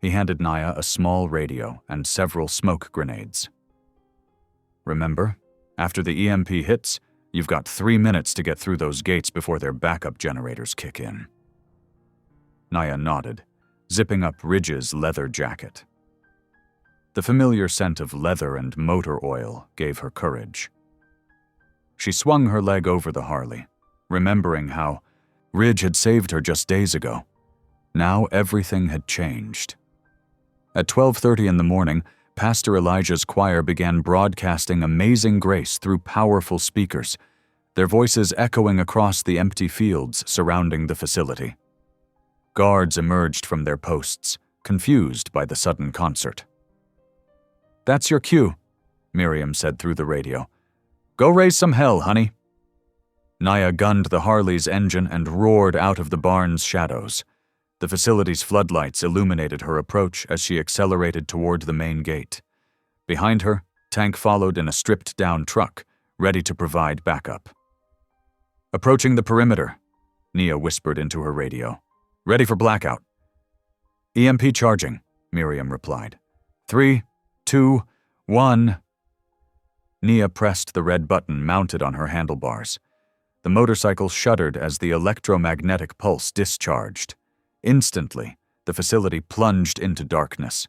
He handed Naya a small radio and several smoke grenades. "Remember, after the EMP hits, you've got 3 minutes to get through those gates before their backup generators kick in." Naya nodded, zipping up Ridge's leather jacket. The familiar scent of leather and motor oil gave her courage. She swung her leg over the Harley, remembering how Ridge had saved her just days ago. Now everything had changed. At 12:30 in the morning, Pastor Elijah's choir began broadcasting Amazing Grace through powerful speakers, their voices echoing across the empty fields surrounding the facility. Guards emerged from their posts, confused by the sudden concert. "That's your cue," Miriam said through the radio. "Go raise some hell, honey." Naya gunned the Harley's engine and roared out of the barn's shadows. The facility's floodlights illuminated her approach as she accelerated toward the main gate. Behind her, Tank followed in a stripped-down truck, ready to provide backup. "Approaching the perimeter," Nia whispered into her radio. "Ready for blackout." "EMP charging," Miriam replied. 3, 2, 1. Nia pressed the red button mounted on her handlebars. The motorcycle shuddered as the electromagnetic pulse discharged. Instantly, the facility plunged into darkness.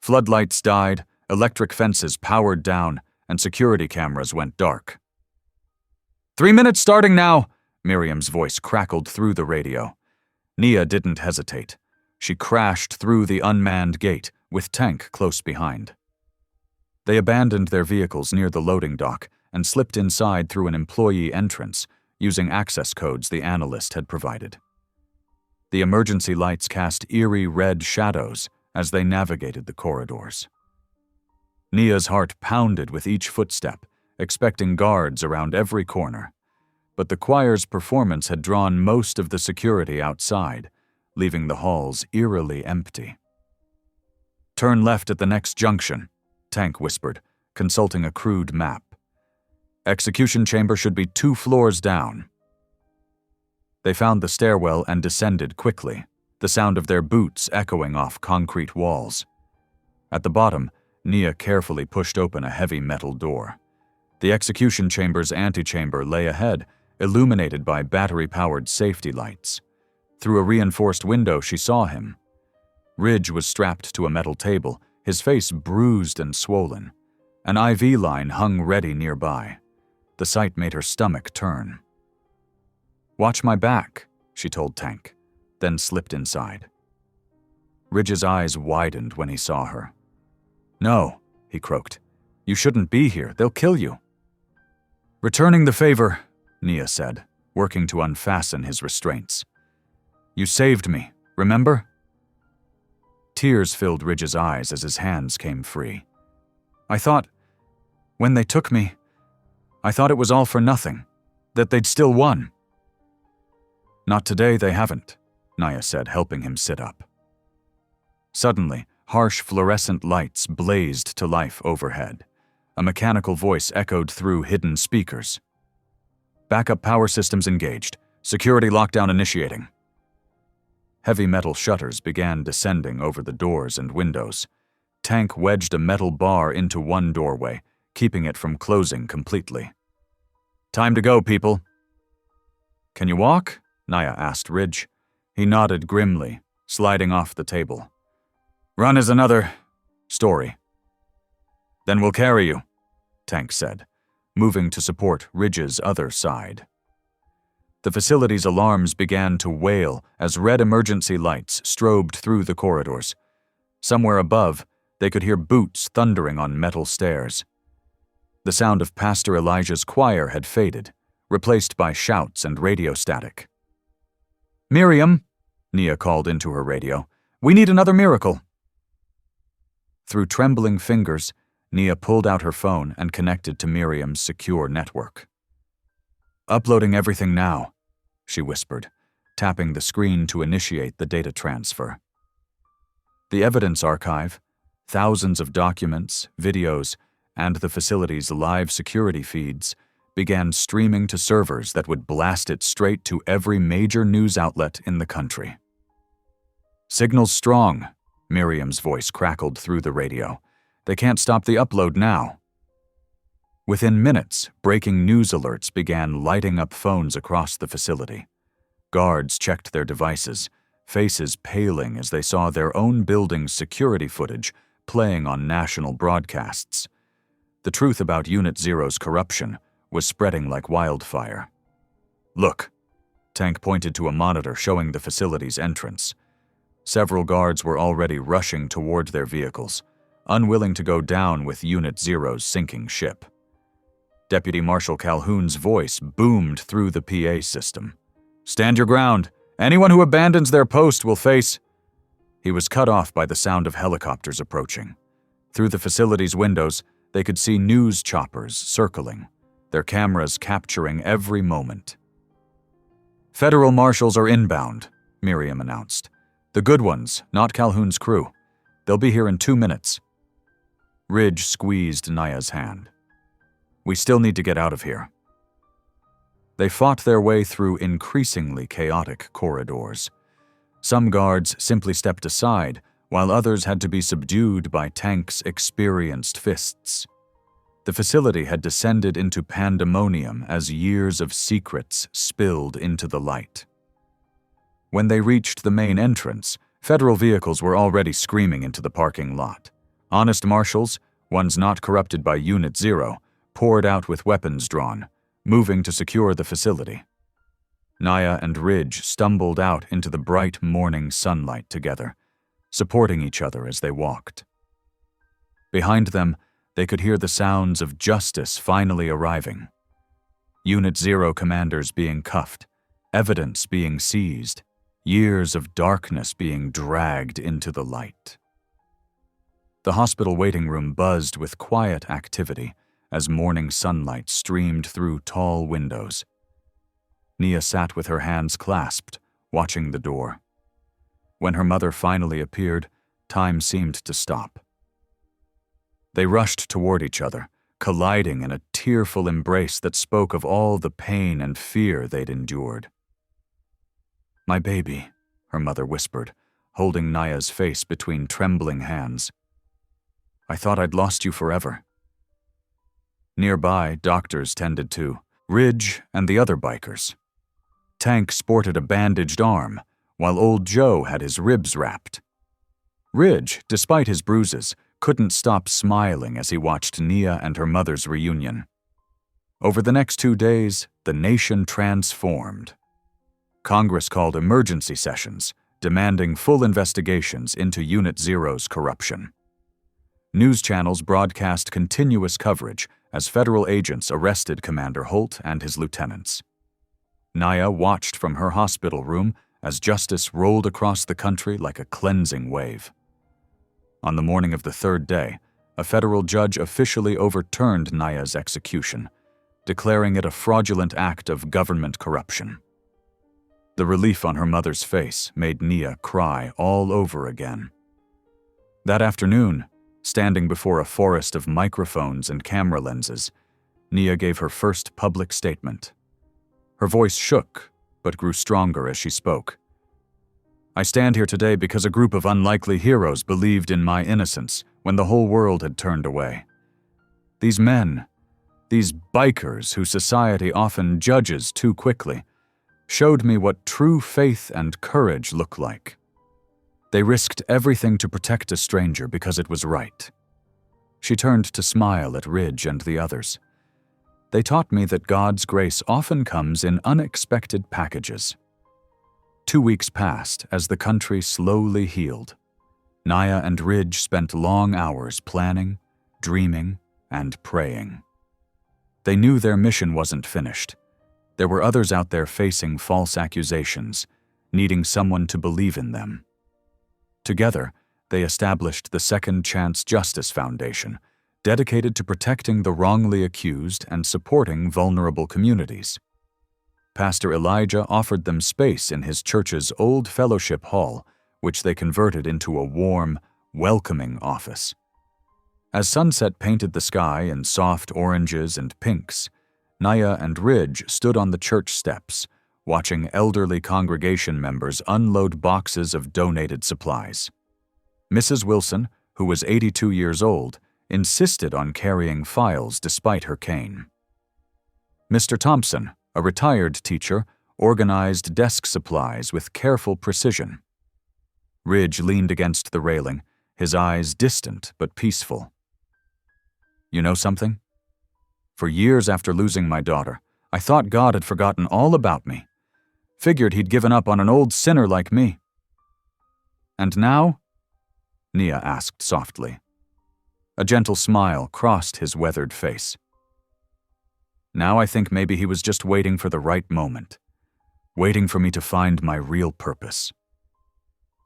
Floodlights died, electric fences powered down, and security cameras went dark. 3 minutes starting now, Miriam's voice crackled through the radio. Nia didn't hesitate. She crashed through the unmanned gate, with Tank close behind. They abandoned their vehicles near the loading dock and slipped inside through an employee entrance, using access codes the analyst had provided. The emergency lights cast eerie red shadows as they navigated the corridors. Nia's heart pounded with each footstep, expecting guards around every corner. But the choir's performance had drawn most of the security outside, leaving the halls eerily empty. "Turn left at the next junction," Tank whispered, consulting a crude map. "Execution chamber should be 2 floors down." They found the stairwell and descended quickly, the sound of their boots echoing off concrete walls. At the bottom, Nia carefully pushed open a heavy metal door. The execution chamber's antechamber lay ahead, illuminated by battery-powered safety lights. Through a reinforced window, she saw him. Ridge was strapped to a metal table, his face bruised and swollen. An IV line hung ready nearby. The sight made her stomach turn. "Watch my back," she told Tank, then slipped inside. Ridge's eyes widened when he saw her. "No," he croaked. "You shouldn't be here. They'll kill you." "Returning the favor," Nia said, working to unfasten his restraints. "You saved me, remember?" Tears filled Ridge's eyes as his hands came free. When they took me, I thought it was all for nothing, that they'd still won." "Not today, they haven't," Nia said, helping him sit up. Suddenly, harsh fluorescent lights blazed to life overhead. A mechanical voice echoed through hidden speakers. "Backup power systems engaged. Security lockdown initiating." Heavy metal shutters began descending over the doors and windows. Tank wedged a metal bar into one doorway, keeping it from closing completely. "Time to go, people." "Can you walk?" Nia asked Ridge. He nodded grimly, sliding off the table. "Run is another story." "Then we'll carry you," Tank said, moving to support Ridge's other side. The facility's alarms began to wail as red emergency lights strobed through the corridors. Somewhere above, they could hear boots thundering on metal stairs. The sound of Pastor Elijah's choir had faded, replaced by shouts and radio static. "Miriam," Nia called into her radio, "we need another miracle." Through trembling fingers, Nia pulled out her phone and connected to Miriam's secure network. "Uploading everything now," she whispered, tapping the screen to initiate the data transfer. The evidence archive, thousands of documents, videos, and the facility's live security feeds began streaming to servers that would blast it straight to every major news outlet in the country. "Signal's strong," Miriam's voice crackled through the radio. "They can't stop the upload now." Within minutes, breaking news alerts began lighting up phones across the facility. Guards checked their devices, faces paling as they saw their own building's security footage playing on national broadcasts. The truth about Unit Zero's corruption was spreading like wildfire. "Look," Tank pointed to a monitor showing the facility's entrance. Several guards were already rushing toward their vehicles, unwilling to go down with Unit Zero's sinking ship. Deputy Marshal Calhoun's voice boomed through the PA system. "Stand your ground. Anyone who abandons their post will face—" He was cut off by the sound of helicopters approaching. Through the facility's windows, they could see news choppers circling, their cameras capturing every moment. "Federal marshals are inbound," Miriam announced. "The good ones, not Calhoun's crew. They'll be here in 2 minutes." Ridge squeezed Naya's hand. "We still need to get out of here." They fought their way through increasingly chaotic corridors. Some guards simply stepped aside, while others had to be subdued by Tank's experienced fists. The facility had descended into pandemonium as years of secrets spilled into the light. When they reached the main entrance, federal vehicles were already screaming into the parking lot. Honest marshals, ones not corrupted by Unit Zero, poured out with weapons drawn, moving to secure the facility. Naya and Ridge stumbled out into the bright morning sunlight together, supporting each other as they walked. Behind them, they could hear the sounds of justice finally arriving. Unit Zero commanders being cuffed, evidence being seized, years of darkness being dragged into the light. The hospital waiting room buzzed with quiet activity as morning sunlight streamed through tall windows. Nia sat with her hands clasped, watching the door. When her mother finally appeared, time seemed to stop. They rushed toward each other, colliding in a tearful embrace that spoke of all the pain and fear they'd endured. "My baby," her mother whispered, holding Naya's face between trembling hands. "I thought I'd lost you forever." Nearby, doctors tended to Ridge and the other bikers. Tank sported a bandaged arm, while old Joe had his ribs wrapped. Ridge, despite his bruises, couldn't stop smiling as he watched Nia and her mother's reunion. Over the next 2 days, the nation transformed. Congress called emergency sessions, demanding full investigations into Unit Zero's corruption. News channels broadcast continuous coverage as federal agents arrested Commander Holt and his lieutenants. Naya watched from her hospital room as justice rolled across the country like a cleansing wave. On the morning of the 3rd day, a federal judge officially overturned Naya's execution, declaring it a fraudulent act of government corruption. The relief on her mother's face made Nia cry all over again. That afternoon, standing before a forest of microphones and camera lenses, Nia gave her first public statement. Her voice shook, but grew stronger as she spoke. "I stand here today because a group of unlikely heroes believed in my innocence when the whole world had turned away. These men, these bikers who society often judges too quickly, showed me what true faith and courage look like. They risked everything to protect a stranger because it was right." She turned to smile at Ridge and the others. "They taught me that God's grace often comes in unexpected packages." 2 weeks passed as the country slowly healed. Naya and Ridge spent long hours planning, dreaming, and praying. They knew their mission wasn't finished. There were others out there facing false accusations, needing someone to believe in them. Together, they established the Second Chance Justice Foundation, dedicated to protecting the wrongly accused and supporting vulnerable communities. Pastor Elijah offered them space in his church's old fellowship hall, which they converted into a warm, welcoming office. As sunset painted the sky in soft oranges and pinks, Naya and Ridge stood on the church steps, watching elderly congregation members unload boxes of donated supplies. Mrs. Wilson, who was 82 years old, insisted on carrying files despite her cane. Mr. Thompson, a retired teacher, organized desk supplies with careful precision. Ridge leaned against the railing, his eyes distant but peaceful. "You know something? For years after losing my daughter, I thought God had forgotten all about me. Figured he'd given up on an old sinner like me." "And now?" Nia asked softly. A gentle smile crossed his weathered face. Now I think maybe he was just waiting for the right moment, waiting for me to find my real purpose.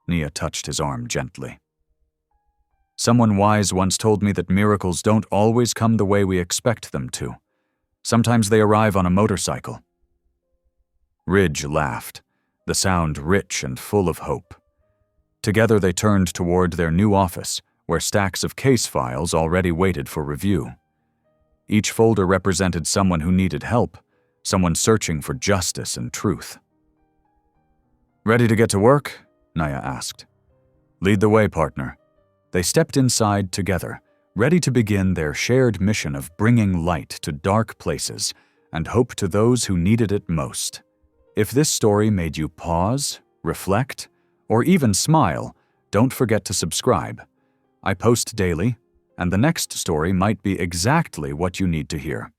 Nia touched his arm gently. Someone wise once told me that miracles don't always come the way we expect them to. Sometimes they arrive on a motorcycle. Ridge laughed, the sound rich and full of hope. Together they turned toward their new office, where stacks of case files already waited for review. Each folder represented someone who needed help, someone searching for justice and truth. "Ready to get to work?" Nia asked. "Lead the way, partner." They stepped inside together, ready to begin their shared mission of bringing light to dark places and hope to those who needed it most. If this story made you pause, reflect, or even smile, don't forget to subscribe. I post daily, and the next story might be exactly what you need to hear.